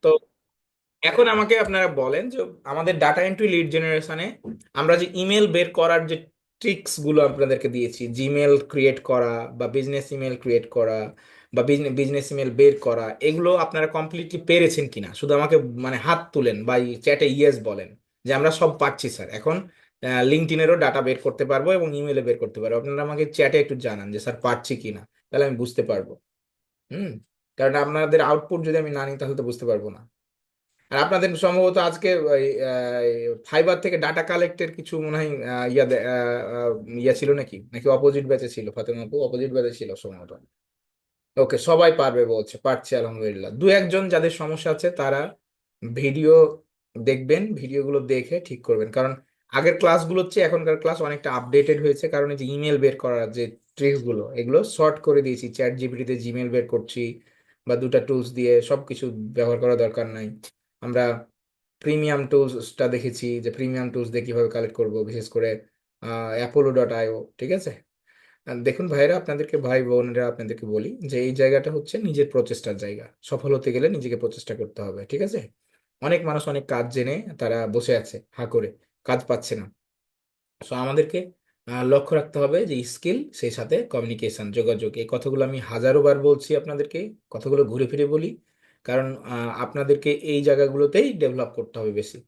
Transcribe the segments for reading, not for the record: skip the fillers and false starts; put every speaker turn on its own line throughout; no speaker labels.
তো এখন আমাকে আপনারা বলেন যে আমাদের ডাটা এন্ট্রি লিড জেনারেশনে আমরা যে ইমেল বের করার যে ট্রিক্স গুলো আপনাদেরকে দিয়েছি, জিমেল ক্রিয়েট করা বা বিজনেস ইমেল ক্রিয়েট করা বা বিজনেস ইমেল বের করা, এগুলো আপনারা কমপ্লিটলি পেরেছেন কিনা শুধু আমাকে মানে হাত তুলেন বা চ্যাটে ইয়েস বলেন যে আমরা সব পারছি স্যার। এখন লিঙ্কডইনেরও ডাটা বের করতে পারবো এবং ইমেলে বের করতে পারবো। আপনারা আমাকে চ্যাটে একটু জানান যে স্যার পারছি কিনা, তাহলে আমি বুঝতে পারবো। হুম। কারণ আপনাদের আউটপুট যদি আমি না নিই তাহলে তো বুঝতে পারবো না। আর আপনাদের সম্ভবত আজকে ওই, ফাইবার থেকে ডাটা কালেক্টের কিছু মনে হয় ইয়া ছিল নাকি, নাকি অপোজিট ব্যাচে ছিল? ফাতেমা আপু অপোজিট ব্যাচে ছিল সম্ভবত। ওকে, সবাই পারবে বলছে, পারছে আলহামদুলিল্লাহ। দু একজন যাদের সমস্যা আছে তারা ভিডিও দেখবেন, ভিডিওগুলো দেখে ঠিক করবেন। কারণ আগের ক্লাসগুলোর চেয়ে এখনকার ক্লাস অনেকটা আপডেটেড হয়েছে, কারণ এই যে ইমেল বের করার যে ট্রিক্স গুলো এগুলো শর্ট করে দিয়েছি। চ্যাট জিপিটিতে জিমেল বের করছি বা দুটা টুলস দিয়ে সবকিছু ব্যবহার করা দরকার নাই। আমরা প্রিমিয়াম টুলসটা দেখেছি যে প্রিমিয়াম টুলস দিয়ে কিভাবে কালেক্ট করব, বিশেষ করে অ্যাপোলো.io। ঠিক আছে। আর দেখুন ভাইরা, আপনাদেরকে ভাই বোনেরা আপনাদেরকে বলি যে এই জায়গাটা হচ্ছে নিজের প্রচেষ্টার জায়গা। সফল হতে গেলে নিজেকে প্রচেষ্টা করতে হবে, ঠিক আছে? অনেক মানুষ অনেক কাজ জেনে তারা বসে আছে হা করে, কাজ পাচ্ছে না। সো আমাদেরকে লক্ষ্য রাখতে হবে যে স্কিল, সেই সাথে কমিউনিকেশন, যোগাযোগ। এই কথাগুলো আমি হাজারো বার বলছি আপনাদেরকে, কথাগুলো ঘুরে ফিরে বলি, কারণ আপনাদেরকে এই জায়গাগুলোতেই ডেভেলপ করতে হবে বেশি।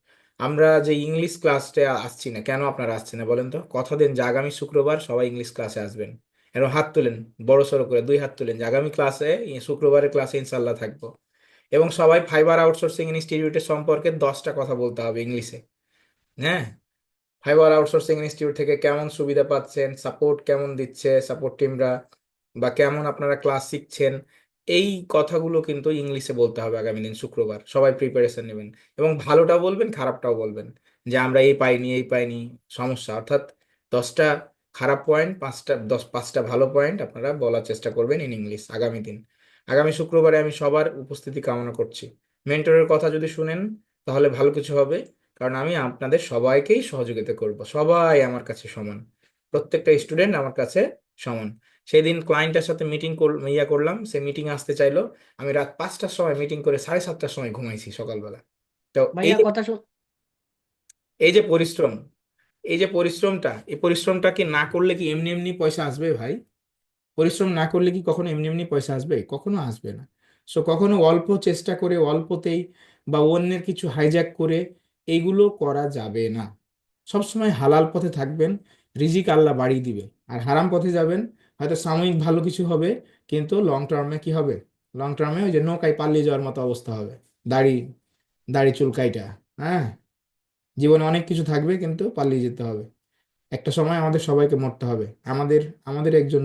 আমরা যে ইংলিশ ক্লাসটা আসছি না কেন, আপনারা আসছেন না বলেন তো? কথা দেন যে আগামী শুক্রবার সবাই ইংলিশ ক্লাসে আসবেন। এরকম হাত তুলেন, বড় সড়ো করে দুই হাত তুলেন যে আগামী ক্লাসে, শুক্রবারের ক্লাসে ইনশাল্লাহ থাকবো। এবং সবাই ফাইবার আউটসোর্সিং ইনস্টিটিউটের সম্পর্কে 10টা কথা বলতে হবে ইংলিশে। হ্যাঁ। ফাইবার আউটসোর্সিং ইনস্টিটিউট থেকে কেমন সুবিধা পাচ্ছেন, সাপোর্ট কেমন দিচ্ছে সাপোর্ট টিমরা, বা কেমন আপনারা ক্লাস শিখছেন, এই কথাগুলো কিন্তু ইংলিশে বলতে হবে আগামী দিন শুক্রবার। সবাই প্রিপারেশন নেবেন এবং ভালোটাও বলবেন খারাপটাও বলবেন, যে আমরা এই পাইনি এই পাইনি, সমস্যা অর্থাৎ 10টা খারাপ পয়েন্ট, 5টা ভালো পয়েন্ট আপনারা বলার চেষ্টা করবেন ইন ইংলিশ আগামী দিন। আগামী শুক্রবারে আমি সবার উপস্থিতি কামনা করছি। মেন্টরের কথা যদি শুনেন তাহলে ভালো কিছু হবে, কারণ আমি আপনাদের সবাইকেই সহযোগিতা করব। সবাই আমার কাছে সমান, প্রত্যেকটা স্টুডেন্ট আমার কাছে সমান। সেই দিন ক্লায়েন্টের সাথে করলাম, সে মিটিং আসতে চাইলো, আমি রাত 5টার সময় মিটিং করে 7:30টার সময় ঘুমাইছি সকালবেলা। তো এই
ভাইয়া
যে
কথা শুন।
এই যে পরিশ্রম, এই পরিশ্রমটা কি না করলে কি এমনি এমনি পয়সা আসবে ভাই? পরিশ্রম না করলে কি কখনো এমনি এমনি পয়সা আসবে? কখনো আসবে না। সো কখনো অল্প চেষ্টা করে অল্পতেই বা অন্যের কিছু হাইজ্যাক করে এইগুলো করা যাবে না। সবসময় হালাল পথে থাকবেন, রিজিক আল্লাহ বাড়িয়ে দিবে। আর হারাম পথে যাবেন, হয়তো সাময়িক ভালো কিছু হবে, কিন্তু লং টার্মে কি হবে? লং টার্মে ওই যে নৌকায় পালিয়ে যাওয়ার মতো অবস্থা হবে। দাড়ি দাড়ি চুলকাইটা। হ্যাঁ। জীবনে অনেক কিছু থাকবে কিন্তু পালিয়ে যেতে হবে। একটা সময় আমাদের সবাইকে মরতে হবে। আমাদের আমাদের একজন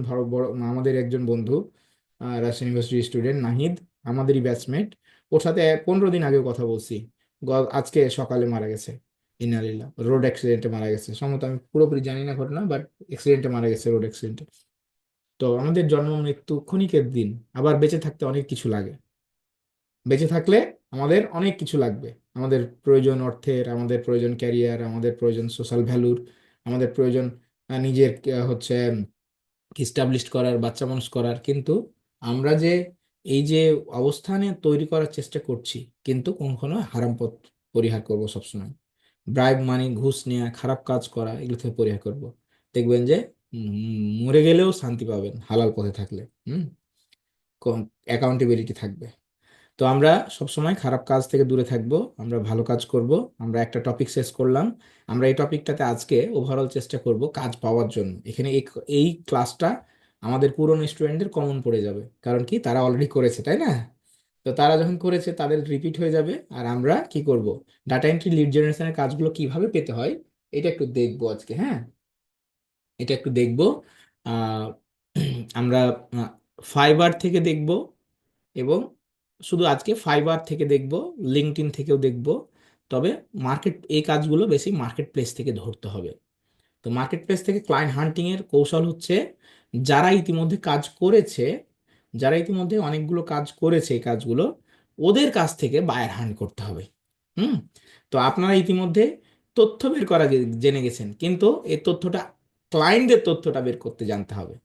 আমাদের একজন বন্ধু, রাজশাহী ইউনিভার্সিটি স্টুডেন্ট নাহিদ, আমাদেরই ব্যাচমেট, ওর সাথে 15 দিন আগেও কথা বলছি। আজকে সকালে মারা গেছে। ইনালিল্লাহ, রোড অ্যাক্সিডেন্টে মারা গেছে সম্ভবত, আমি পুরোপুরি জানি না ঘটনা, বাট অ্যাক্সিডেন্টে মারা গেছে, রোড অ্যাক্সিডেন্টে। তো আমাদের জন্ম মৃত্যু ক্ষণিকের দিন, আবার বেঁচে থাকতে অনেক কিছু লাগে। বেঁচে থাকলে আমাদের অনেক কিছু লাগবে। আমাদের প্রয়োজন অর্থের, আমাদের প্রয়োজন ক্যারিয়ার, আমাদের প্রয়োজন সোশ্যাল ভ্যালুর, আমাদের প্রয়োজন নিজের হচ্ছে ইস্টাবলিশ করার, বাচ্চা মানুষ করার। কিন্তু আমরা যে এই যে অবস্থানে তৈরি করার চেষ্টা করছি, কিন্তু কখনো হারাম পথ পরিহার করব সবসময়। ব্রাইব মানি, ঘুষ নেওয়া, খারাপ কাজ করা, এগুলো থেকে পরিহার করব। দেখবেন যে মরে গেলেও শান্তি পাবেন হালাল পথে থাকলে। হুম। অ্যাকাউন্টেবিলিটি থাকবে। তো আমরা সবসময় খারাপ কাজ থেকে দূরে থাকব, আমরা ভালো কাজ করব। আমরা একটা টপিক শেষ করলাম, আমরা এই টপিকটাতে আজকে ওভারঅল চেষ্টা করব কাজ পাওয়ার জন্য। এখানে এই ক্লাসটা আমাদের পুরনো স্টুডেন্টদের কমন পড়ে যাবে, কারণ কি তারা অলরেডি করেছে, তাই না? তো তারা যখন করেছে তাদের রিপিট হয়ে যাবে। আর আমরা কি করব, ডাটা এন্ট্রি লিড জেনারেশনের কাজগুলো কিভাবে পেতে হয় এটা একটু দেখবো আজকে। হ্যাঁ, এটা একটু দেখবো। আহ আমরা ফাইবার থেকে দেখব, এবং শুধু আজকে ফাইবার থেকে দেখব, লিঙ্কডইন থেকেও দেখব। তবে এই কাজগুলো বেশি মার্কেট প্লেস থেকে ধরতে হবে। তো মার্কেট প্লেস থেকে ক্লায়েন্ট হান্টিং এর কৌশল হচ্ছে, যারা ইতিমধ্যে কাজ করেছে, যারা ইতিমধ্যে অনেকগুলো কাজ করেছে, এই কাজগুলো ওদের কাছ থেকে বায়ার হান্ট করতে হবে। হুম। তো আপনারা ইতিমধ্যে তথ্য বের করা জেনে গেছেন, কিন্তু এই তথ্যটা, ক্লায়েন্টদের তথ্যটা বের করতে জানতে হবে।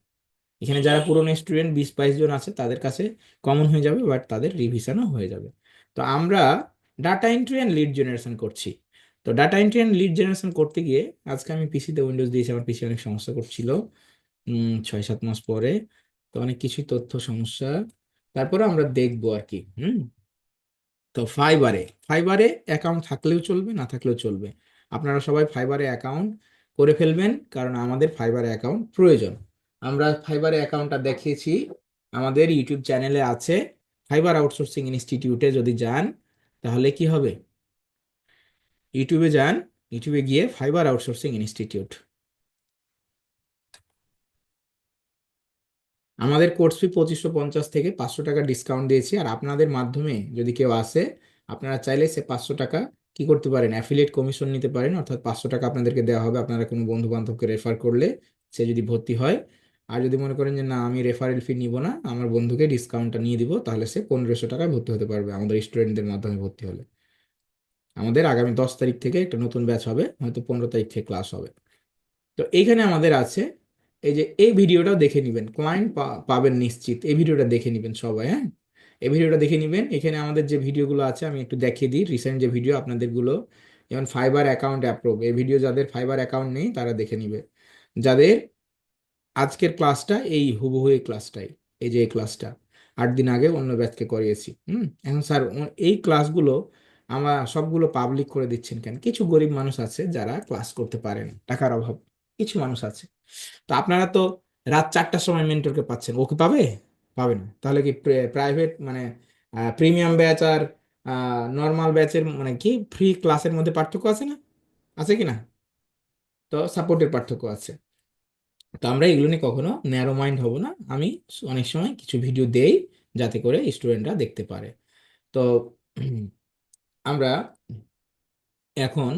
এখানে যারা পুরনো স্টুডেন্ট 20-22 জন আছে তাদের কাছে কমন হয়ে যাবে, বাট তাদের রিভিশনও হয়ে যাবে। তো আমরা data entry and lead generation করছি। তো data entry and lead generation করতে গিয়ে আজকে আমি পিসিতে উইন্ডোজ দিয়েছি, আমার পিসি অনেক সমস্যা করছিল 6-7 মাস পরে। তো অনেক কিছুই তথ্য সমস্যা, তারপরে আমরা দেখবো আর কি। তো ফাইবারে অ্যাকাউন্ট থাকলেও চলবে, না থাকলেও চলবে। আপনারা সবাই ফাইবারে অ্যাকাউন্ট করে ফেলবেন, কারণ আমাদের ফাইবারে অ্যাকাউন্ট প্রয়োজন। আমরা ফাইবারে অ্যাকাউন্টটা দেখিয়েছি, আমাদের ইউটিউব চ্যানেলে আছে। ফাইবার আউটসোর্সিং ইনস্টিটিউটে যদি যান, তাহলে কি হবে? ইউটিউবে যান, ইউটিউবে গিয়ে ফাইবার আউটসোর্সিং ইনস্টিটিউট, আমাদের কোর্স ফি 2550 থেকে 500 টাকা ডিসকাউন্ট দিয়েছি। আর আপনাদের মাধ্যমে যদি কেউ আসে, আপনারা চাইলে সে 500 টাকা কি করতে পারেন, অ্যাফিলিয়েট কমিশন নিতে পারেন, অর্থাৎ 500 টাকা আপনাদেরকে দেওয়া হবে আপনারা কোনো বন্ধু বান্ধবকে রেফার করলে, সে যদি ভর্তি হয়। আর যদি মনে করেন যে না, আমি রেফারেল ফি নিব না, আমার বন্ধুকে ডিসকাউন্টটা নিয়ে দিব, তাহলে সে 1500 টাকায় ভর্তি হতে পারবে আমাদের স্টুডেন্টদের মাধ্যমে ভর্তি হলে। আমাদের আগামী 10 তারিখ থেকে একটা নতুন ব্যাচ হবে, হয়তো 15 তারিখ থেকে ক্লাস হবে। তো এইখানে আমাদের আছে, এই যে এই ভিডিওটাও দেখে নেবেন, ক্লায়েন্ট পাবেন নিশ্চিত, এই ভিডিওটা দেখে নেবেন সবাই, হ্যাঁ। এই ভিডিওটা দেখে নেবেন। এখানে আমাদের যে ভিডিওগুলো আছে আমি একটু দেখিয়ে দিই, রিসেন্ট যে ভিডিও আপনাদের গুলো, যেমন ফাইবার অ্যাকাউন্ট অ্যাপ্রুভ, এই ভিডিও যাদের ফাইবার অ্যাকাউন্ট নেই তারা দেখে নিবে। যাদের আজকের ক্লাসটা এই হুবহু এই ক্লাসটাই, এই যে এই ক্লাসটা 8 দিন আগে অন্য ব্যাচকে করিয়েছি। এখন স্যার এই ক্লাসগুলো আমরা সবগুলো পাবলিক করে দিচ্ছেন কেন? কিছু গরিব মানুষ আছে যারা ক্লাস করতে পারে না, টাকার অভাব, কিছু মানুষ আছে। তো আপনারা তো রাত 4টার সময় মেন্টরকে পাচ্ছেন, ওকে পাবে? পাবে না। তাহলে কি প্রাইভেট মানে প্রিমিয়াম ব্যাচ আর নর্মাল ব্যাচের মানে কি ফ্রি ক্লাসের মধ্যে পার্থক্য আছে না? আছে কি না? তো সাপোর্টের পার্থক্য আছে। তো আমরা এগুলো নিয়ে কখনো ন্যারো মাইন্ড হব না। আমি অনেক সময় কিছু ভিডিও দেই যাতে করে স্টুডেন্টরা দেখতে পারে। তো উম, আমরা এখন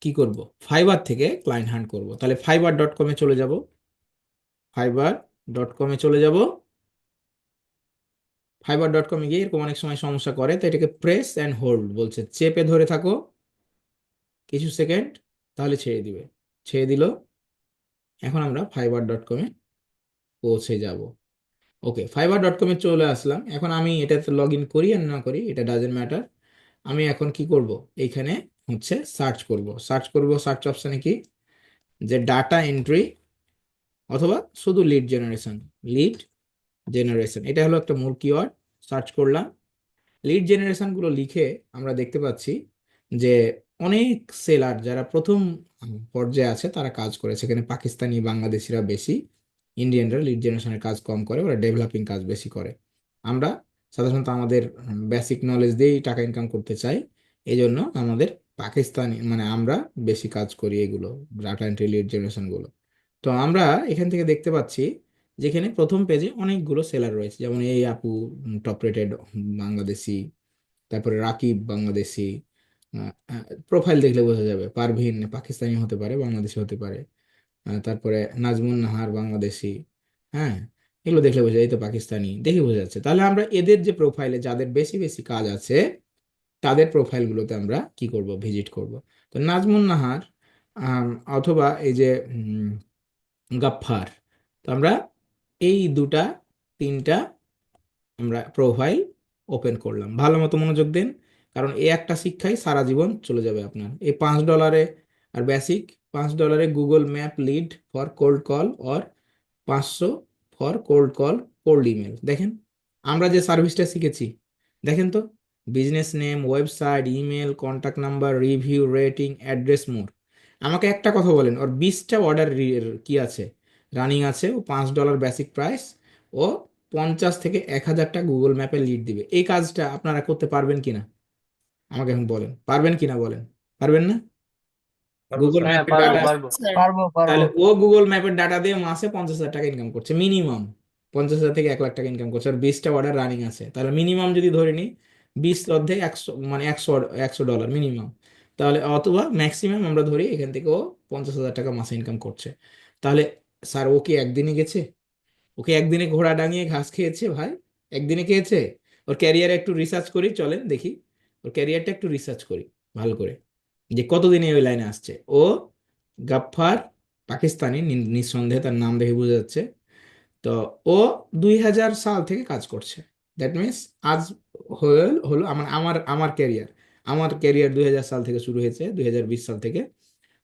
কি করব, ফাইবার থেকে ক্লায়েন্ট হান্ট করব। তাহলে fiverr.com-এ চলে যাব, fiverr.com-এ চলে যাব। fiverr.com-এ গিয়ে এরকম অনেক সময় সমস্যা করে, তো এটাকে প্রেস অ্যান্ড হোল্ড বলছে, চেপে ধরে থাকো কিছু সেকেন্ড, তাহলে ছেড়ে দিবে। ছেড়ে দিল। এখন আমরা fiverr.com-এ পৌঁছে যাব। ওকে, fiverr.com-এ চলে আসলাম। এখন আমি এটাতে লগ ইন করি আর না করি এটা ডাজেন্ট ম্যাটার। আমি এখন কি করব, এইখানে হচ্ছে সার্চ করব। সার্চ অপশনে কি, যে ডাটা এন্ট্রি অথবা শুধু লিড জেনারেশন, এটা হলো একটা মূল কিওয়ার্ড। সার্চ করলাম, লিড জেনারেশন গুলো লিখে আমরা দেখতে পাচ্ছি যে অনেক সেলার যারা প্রথম পর্যায়ে আছে তারা কাজ করে, সেখানে পাকিস্তানি বাংলাদেশিরা বেশি, ইন্ডিয়ানরা লিড জেনারেশনের কাজ কম করে, ওরা ডেভেলপিং কাজ বেশি করে। আমরা সাধারণত আমাদের বেসিক নলেজ দিয়েই টাকা ইনকাম করতে চাই, এই জন্য আমাদের পাকিস্তানি মানে আমরা বেশি কাজ করি এগুলো, ডাটা এন্ট্রি লিড জেনারেশন গুলো। তো আমরা এখান থেকে দেখতে পাচ্ছি যেখানে প্রথম পেজে অনেকগুলো সেলার রয়েছে, যেমন এই আপু টপ রেটেড বাংলাদেশি, তারপরে রাকিব বাংলাদেশি, প্রোফাইল দেখলে বোঝা যাবে, পারভিন পাকিস্তানি হতে পারে, বাংলাদেশি হতে পারে, তারপরে নাজমুন নাহার বাংলাদেশি, হ্যাঁ, এগুলো দেখলে বোঝা যায় এই তো পাকিস্তানি, দেখে বোঝা যাচ্ছে। তাহলে আমরা এদের যে প্রোফাইলে যাদের বেশি বেশি কাজ আছে, তাদের প্রোফাইলগুলোতে আমরা কি করব, ভিজিট করব। তো নাজমুন নাহার আম, অথবা এই যে গাফফার, তো আমরা এই দুটা তিনটা আমরা প্রোফাইল ওপেন করলাম। ভালো মতো মনোযোগ দেন, কারণ এই একটা শিক্ষাই সারা জীবন চলে যাবে আপনার। এই $5 আর basic, $5 Google map lead for cold call, or 500 for cold call cold email. দেখেন আমরা যে সার্ভিসটা শিখেছি, দেখেন তো, business name, website, email, contact number, review, rating, address, more. আমাকে একটা কথা বলেন, ওর 20টা অর্ডার কি আছে, রানিং আছে, ও $5 বেসিক প্রাইস, ও 50 থেকে 1000টা গুগল ম্যাপে লিড দিবে। এই কাজটা আপনারা করতে পারবেন কিনা আমাকে এখন বলেন, পারবেন কিনা বলেন? পারবেন না?
পারবো
গুগল
স্যার।
হ্যাঁ,
ম্যাপের
পারবো
ডাটা,
পারবো
স্যার।
পারবো।
তাহলে ও গুগল ম্যাপের ডাটা দিয়ে মাসে 50,000 টাকা ইনকাম করছে মিনিমাম, 50,000 থেকে 1 লাখ টাকা ইনকাম করছে, আর 20টা অর্ডার রানিং আছে। তাহলে মিনিমাম যদি ধরে নিই 20 অর্ধে 100, মানে 100 মিনিমাম, তাহলে অথবা ম্যাক্সিমাম আমরা ধরি এখান থেকে ও 50,000 টাকা মাসে ইনকাম করছে। তাহলে স্যার ও কি একদিনে গেছে? ওকে একদিনে ঘোড়া ডাঙিয়ে ঘাস খেয়েছে ভাই? একদিনে খেয়েছে? ওর ক্যারিয়ারে একটু রিসার্চ করি, চলেন দেখি ওর ক্যারিয়ারটা একটু রিসার্চ করি ভালো করে, যে কতদিনে ওই লাইনে আসছে ও। গাফফার পাকিস্তানি, নিঃসন্দেহে তার নাম দেখে বোঝা যাচ্ছে। তো ও 2000 সাল থেকে কাজ করছে, দ্যাট মিনস আজ হলো হলো আমার আমার আমার ক্যারিয়ার। আমার ক্যারিয়ার 2000 সাল থেকে শুরু হয়েছে, 2020 সাল থেকে।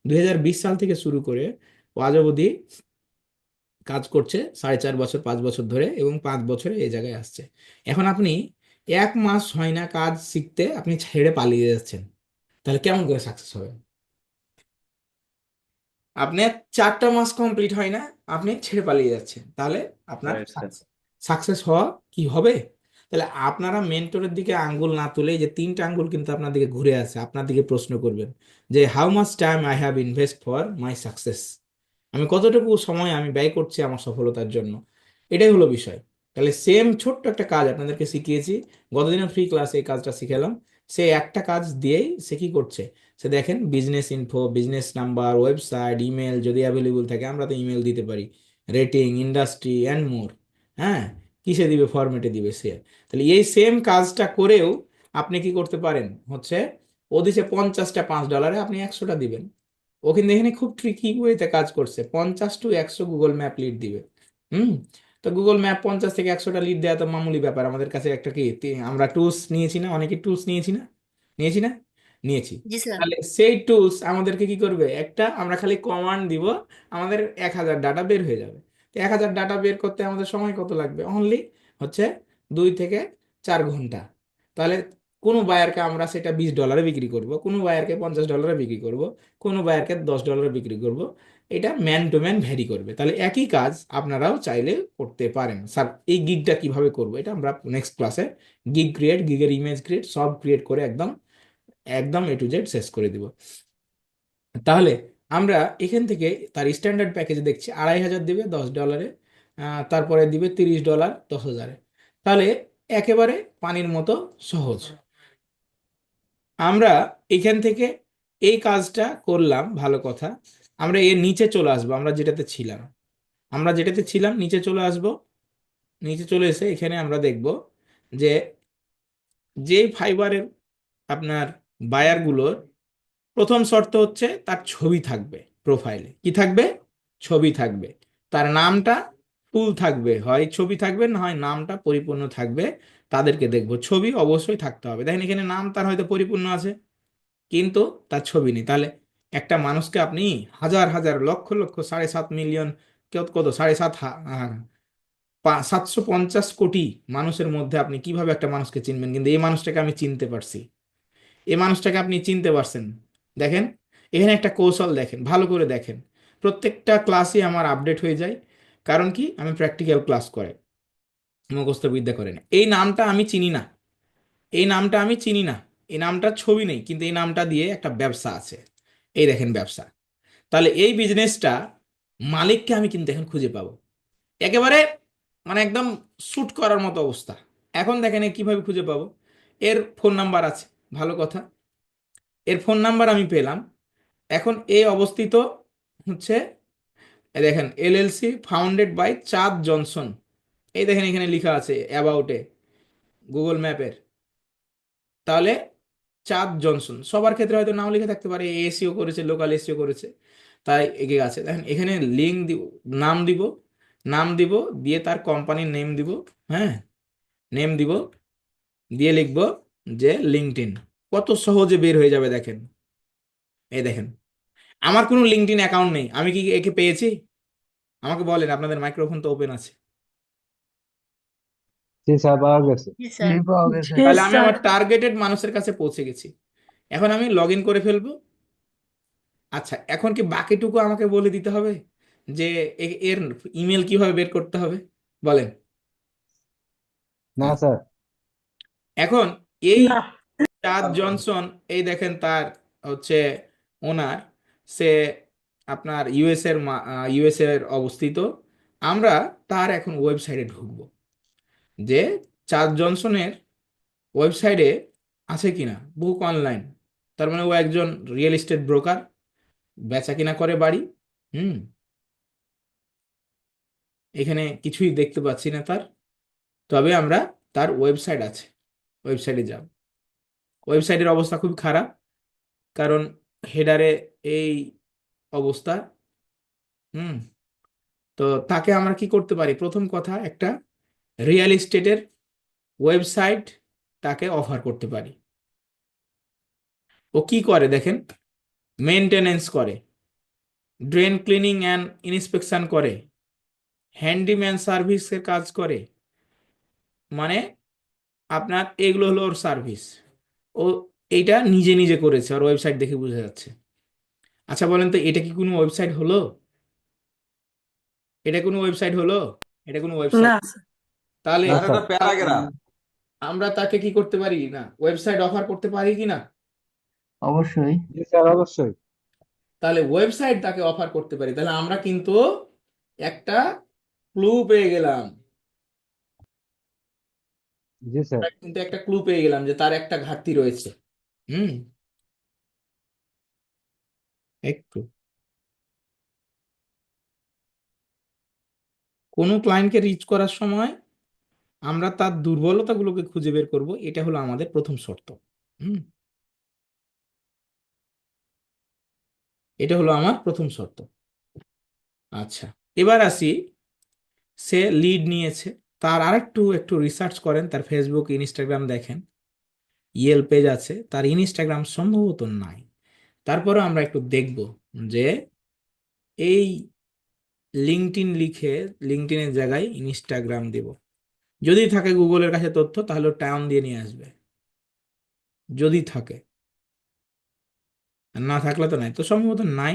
2020 সাল থেকে শুরু করে ও আজ অবধি কাজ করছে 4.5 বছর 5 বছর ধরে, এবং 5 বছরে এই জায়গায় আসছে। এখন আপনি 1 মাস হয় না কাজ শিখতে আপনি ছেড়ে পালিয়ে যাচ্ছেন, তাহলে কেমন করে সাকসেস হবে? আপনার 4টা মাস কমপ্লিট হয় না, আপনি ছেড়ে পালিয়ে যাচ্ছেন, তাহলে আপনার
রাইট স্যার।
সাকসেস হওয়া কি হবে? তাহলে আপনারা মেন্টরের দিকে আঙ্গুল না তুলে, এই যে 3টা আঙ্গুল কিন্তু আপনার দিকে ঘুরে আছে, আপনার দিকে প্রশ্ন করবেন যে how much time I have invest for my success, আমি কতটুকু সময় আমি ব্যয় করছি আমার সফলতার জন্য। এটাই হলো বিষয়। তাহলে সেম ছোট্ট একটা কাজ আপনাদেরকে শিখিয়েছি, গতদিনের ফ্রি ক্লাসে এই কাজটা শিখালাম। সে একটা কাজ দিয়েই সে কি করছে, সে দেখেন business info, business number, website, email যদি অ্যাভেলেবল থাকে আমরা তো ইমেল দিতে পারি, রেটিং, ইন্ডাস্ট্রি অ্যান্ড মোর। হ্যাঁ, কিসে দিবে, ফরম্যাটে দিবে সে। তাহলে এই সেম কাজটা করেও আপনি কি করতে পারেন হচ্ছে, ও দিছে 50টা $5, আপনি 100টা দিবেন। ও কিন্তু এখানে খুব ট্রিকি ওয়েতে কাজ করছে, 50 to 100 গুগল ম্যাপ লিড দিবে। হুম। তো গুগল ম্যাপ 50 থেকে 100টা লিড দেওয়া তো মামুলি ব্যাপার, আমাদের কাছে একটা কি আমরা টুলস নিয়েছি না, অনেকে টুলস নিয়েছি না, নিয়েছি না, নিয়েছি।
জি স্যার।
তাহলে সেই টুলস আমাদেরকে কি করবে, একটা আমরা খালি কমান্ড দিব, আমাদের 1000 ডাটা বের হয়ে যাবে। তো 1000 ডাটা বের করতে আমাদের সময় কত লাগবে, অনলি হচ্ছে 2 থেকে 4 ঘন্টা। তাহলে কোনো বায়ারকে আমরা সেটা $20 বিক্রি করব, কোনো বায়ারকে $50 বিক্রি করব, কোনো বায়ারকে $10 বিক্রি করব। এটা ম্যান টু ম্যান ভ্যারি করবে। তাহলে একই কাজ আপনারাও চাইলে করতে পারেন। স্যার এই গিগটা কিভাবে করবো, এটা আমরা নেক্সট ক্লাসে গিগ ক্রিয়েট, গিগের ইমেজ ক্রিয়েট সব ক্রিয়েট করে একদম একদম A to Z শেষ করে দিব। তাহলে আমরা এখান থেকে তার স্ট্যান্ডার্ড প্যাকেজ দেখছি 2500 দিবে $10, তারপরে দিবে $30 10,000। তাহলে একেবারে পানির মতো সহজ। আমরা এখান থেকে এই কাজটা করলাম, ভালো কথা। আমরা এর নিচে চলে আসবো, আমরা যেটাতে ছিলাম নিচে চলে আসব। নিচে চলে এসে এখানে আমরা দেখব যে যে ফাইবারের আপনার বায়ারগুলোর প্রথম শর্ত হচ্ছে তার ছবি থাকবে, প্রোফাইলে কি থাকবে, ছবি থাকবে, তার নামটা ফুল থাকবে, হয় ছবি থাকবে না হয় নামটা পরিপূর্ণ থাকবে। তাদেরকে দেখবো, ছবি অবশ্যই থাকতে হবে। দেখেন এখানে নাম তার হয়তো পরিপূর্ণ আছে কিন্তু তার ছবি নেই। তাহলে একটা মানুষকে আপনি হাজার হাজার লক্ষ লক্ষ 7.5 মিলিয়ন, কেউ কত 750 কোটি মানুষের মধ্যে আপনি কিভাবে একটা মানুষকে চিনবেন, কিন্তু এই মানুষটাকে আমি চিনতে পারছি, এই মানুষটাকে আপনি চিনতে পারছেন। দেখেন এখানে একটা কৌশল, দেখেন ভালো করে দেখেন। প্রত্যেকটা ক্লাসই আমার আপডেট হয়ে যায়, কারণ কি আমি প্র্যাকটিক্যাল ক্লাস করে মুখস্থ বিদ্যা করে না। এই নামটা আমি চিনি না, এই নামটা আমি চিনি না, এই নামটার ছবি নেই, কিন্তু এই নামটা দিয়ে একটা ব্যবসা আছে। এই দেখেন ব্যবসা। তাহলে এই বিজনেসটা মালিককে আমি কিন্তু এখন খুঁজে পাবো, একেবারে মানে একদম শুট করার মতো অবস্থা। এখন দেখেন এ কিভাবে খুঁজে পাবো, এর ফোন নাম্বার আছে, ভালো কথা, এর ফোন নাম্বার আমি পেলাম। এখন এ অবস্থিত হচ্ছে, এ দেখেন LLC founded by Chad Johnson. এই দেখেন এখানে লেখা আছে অ্যাবাউটে গুগল ম্যাপের। তাহলে চাদ জনসন সবার ক্ষেত্রে হয়তো নাও লিখে থাকতে পারে, এসিও করেছে, লোকাল এসিও করেছে, তাই এগিয়ে আছে। দেখেন এখানে লিঙ্ক দিব, নাম দিব, নাম দিব, দিয়ে তার কোম্পানির নেম দিব। হ্যাঁ, নেম দিব, দিয়ে লিখবো যে লিঙ্কডইন। কত সহজে বের হয়ে যাবে দেখেন। এই দেখেন আমার কোনো লিঙ্কডইন অ্যাকাউন্ট নেই, আমি কি একে পেয়েছি? আমাকে বলেন, আপনাদের মাইক্রোফোন তো ওপেন আছে।
জি স্যার, পাওয়া গেছে।
জি স্যার।
পাওয়া গেছে।
তাহলে আমি আমার টার্গেটেড মানুষের কাছে পৌঁছে গেছি। এখন আমি লগ ইন করে ফেলবো। আচ্ছা, এখন কি বাকিটুকু আমাকে বলে দিতে হবে যে এর ইমেল কিভাবে বের করতে হবে, বলেন।
না স্যার।
এখন এই
না।
চাদ জনসন, এই দেখেন তার হচ্ছে ওনার, সে আপনার ইউএস এর অবস্থিত। আমরা তার এখন ওয়েবসাইটে ঢুকবো, যে চাদ জনসনের ওয়েবসাইটে আছে কিনা, বুক অনলাইন। তার মানে ও একজন রিয়েল এস্টেট ব্রোকার, বেচা কিনা করে বাড়ি। হুম। এখানে কিছুই দেখতে পাচ্ছি না তার, তবে আমরা তার ওয়েবসাইট আছে, ওয়েবসাইটে যাব। ওয়েবসাইটের অবস্থা খুব খারাপ, কারণ হেডারে এই অবস্থা। হুম। তো তাকে আমরা কি করতে পারি, প্রথম কথা একটা রিয়েল এস্টেটের ওয়েবসাইট তাকে অফার করতে পারি। ও কি করে দেখেন, মেনটেনেন্স করে, ড্রেন ক্লিনিং অ্যান্ড ইন্সপেকশন করে, হ্যান্ডিম্যান সার্ভিসের কাজ করে। মানে আপনার এগুলো হলো ওর সার্ভিস। ও এইটা নিজে নিজে করেছে, আর ওয়েবসাইট দেখে বোঝা যাচ্ছে। আচ্ছা বলেন তো, এটা কি কোনো ওয়েবসাইট হলো? এটা কোনো ওয়েবসাইট হলো? এটা কোনো ওয়েবসাইট?
না।
তাহলে
না
স্যার
স্যার।
এটা প্যারাগ্রাফ।
আমরা তাকে কি করতে পারি না, ওয়েবসাইট অফার করতে পারি কি না?
অবশ্যই।
জি স্যার, অবশ্যই।
তাহলে ওয়েবসাইট তাকে অফার করতে পারি, তাহলে আমরা কিন্তু একটা ক্লু পেয়ে গেলাম।
জি স্যার।
আমরা কিন্তু একটা ক্লু পেয়ে গেলাম যে তার একটা ঘাটতি রয়েছে। হুম। একটু কোনো ক্লায়েন্টকে রিচ করার সময় আমরা তার দুর্বলতাগুলোকে খুঁজে বের করব, এটা হলো আমাদের প্রথম শর্ত। হুম। এটা হলো আমার প্রথম শর্ত। আচ্ছা, এবার আসি, সে লিড নিয়েছে, তার আরেকটু একটু রিসার্চ করেন, তার ফেসবুক ইনস্টাগ্রাম দেখেন, ইয়েল পেজ আছে, তার ইনস্টাগ্রাম সম্ভবত নাই। তারপরে আমরা একটু দেখব যে এই লিঙ্কডইন লিখে লিঙ্কডইনের জায়গায় ইনস্টাগ্রাম দিব। যদি থাকে গুগলের কাছে তথ্য, তাহলে টাউন দিয়ে নিয়ে আসবে, যদি থাকে। আর না থাকলে তো নাই, তো সম্ভবত নাই।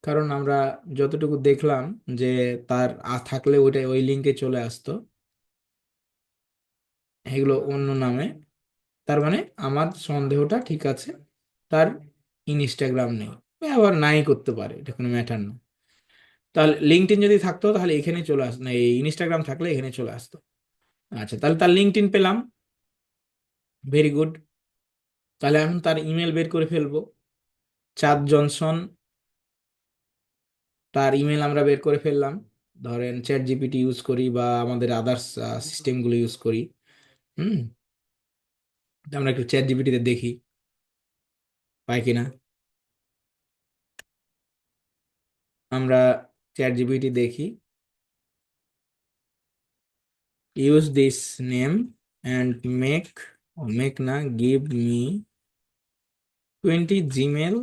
কারণ আমরা যতটুকু দেখলাম যে তার থাকলে ওইটা ওই লিঙ্কে চলে আসতো, এগুলো অন্য নামে। তার মানে আমার সন্দেহটা ঠিক আছে, তার ইনস্টাগ্রাম নেই। আবার নাই করতে পারে, এটা কোনো ম্যাটার না। তাহলে লিঙ্কডইন যদি থাকতো তাহলে এখানে চলে আসতো না, এই ইনস্টাগ্রাম থাকলে এখানে চলে আসতো। আচ্ছা, তাহলে তার লিঙ্কডইন পেলাম, ভেরি গুড। তাহলে এখন তার ইমেল বের করে ফেলবো, চাদ জনসন। তার ইমেল আমরা বের করে ফেললাম, ধরেন চ্যাট জিপিটি ইউজ করি বা আমাদের আদার্স সিস্টেমগুলো ইউজ করি। হুম। তো আমরা একটু চ্যাট জিপিটিতে দেখি পাই কিনা। আমরা চ্যাট জিপিটি দেখি, use this name and make, make না, গিভ মি 20 জিমেল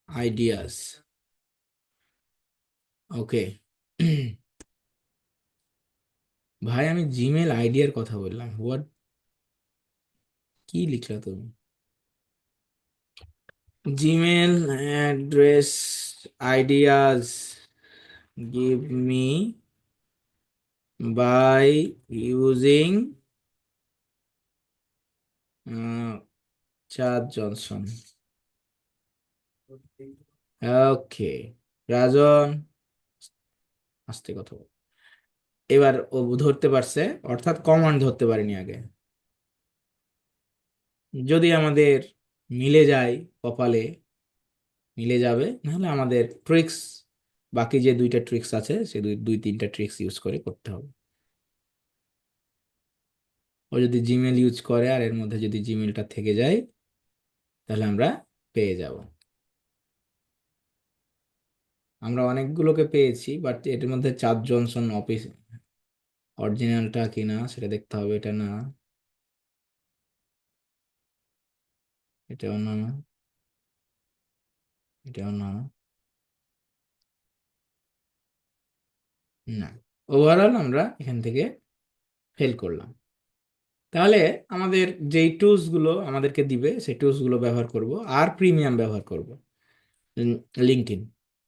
আইডিয়াস। ওকে। ভাই আমি জিমেল আইডিয়ার কথা বললাম, হোয়াট, কি লিখলা তুমি? Gmail address ideas give me by using Chad Johnson. Okay, Rajan, আস্তে কথা বল। এবার ও ধরতে পারছে, অর্থাৎ কমান্ড ধরতে পারিনি আগে। যদি আমাদের মিলে যায়, কপালে মিলে যাবে, নাহলে আমাদের ট্রিক্স, বাকি যে দুইটা ট্রিক্স আছে সে দুই দুই তিনটা ট্রিক্স ইউজ করে করতে হবে। ও যদি জিমেল ইউজ করে আর এর মধ্যে যদি জিমেলটা থেকে যায়, তাহলে আমরা পেয়ে যাব। আমরা অনেকগুলোকে পেয়েছি, বাট এর মধ্যে চার জনসন অফিস অরিজিনালটা কিনা সেটা দেখতে হবে। এটা না, এটাও না, এটাও না, না। ওভারঅল আমরা এখান থেকে ফেল করলাম। তাহলে আমাদের যেই টুলস গুলো আমাদেরকে দিবে সেই টুলস গুলো ব্যবহার করব, আর প্রিমিয়াম ব্যবহার করব, লিঙ্কডইন।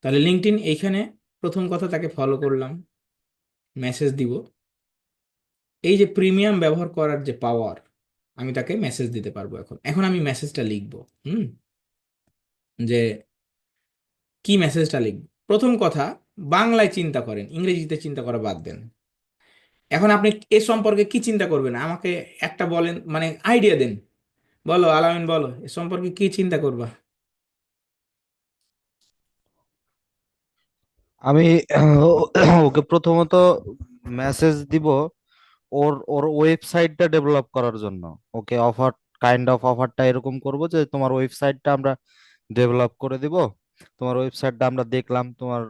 তাহলে লিঙ্কডইন এইখানে প্রথম কথা, তাকে ফলো করলাম, মেসেজ দিব। এই যে প্রিমিয়াম ব্যবহার করার যে পাওয়ার, আমি তাকে মেসেজ দিতে পারবো। এখন এখন আমি মেসেজটা লিখবো। হুম। যে কি মেসেজটা লিখবো, প্রথম কথা, বাংলায় চিন্তা করেন, ইংরেজিতে চিন্তা করা বাদ দেন। এখন আপনি এ সম্পর্কে কি চিন্তা করবেন আমাকে একটা বলেন, মানে আইডিয়া দেন। বলো আলামিন, বলো এ সম্পর্কে কি চিন্তা করবা?
আমি ওকে প্রথমত মেসেজ দিব ওর ওর ওয়েবসাইটটা ডেভেলপ করার জন্য। ওকে অফার, কাইন্ড অফ অফারটা এরকম করব যে তোমার ওয়েবসাইটটা আমরা ডেভেলপ করে দিব। তোমার ওয়েবসাইটটা আমরা দেখলাম, তোমার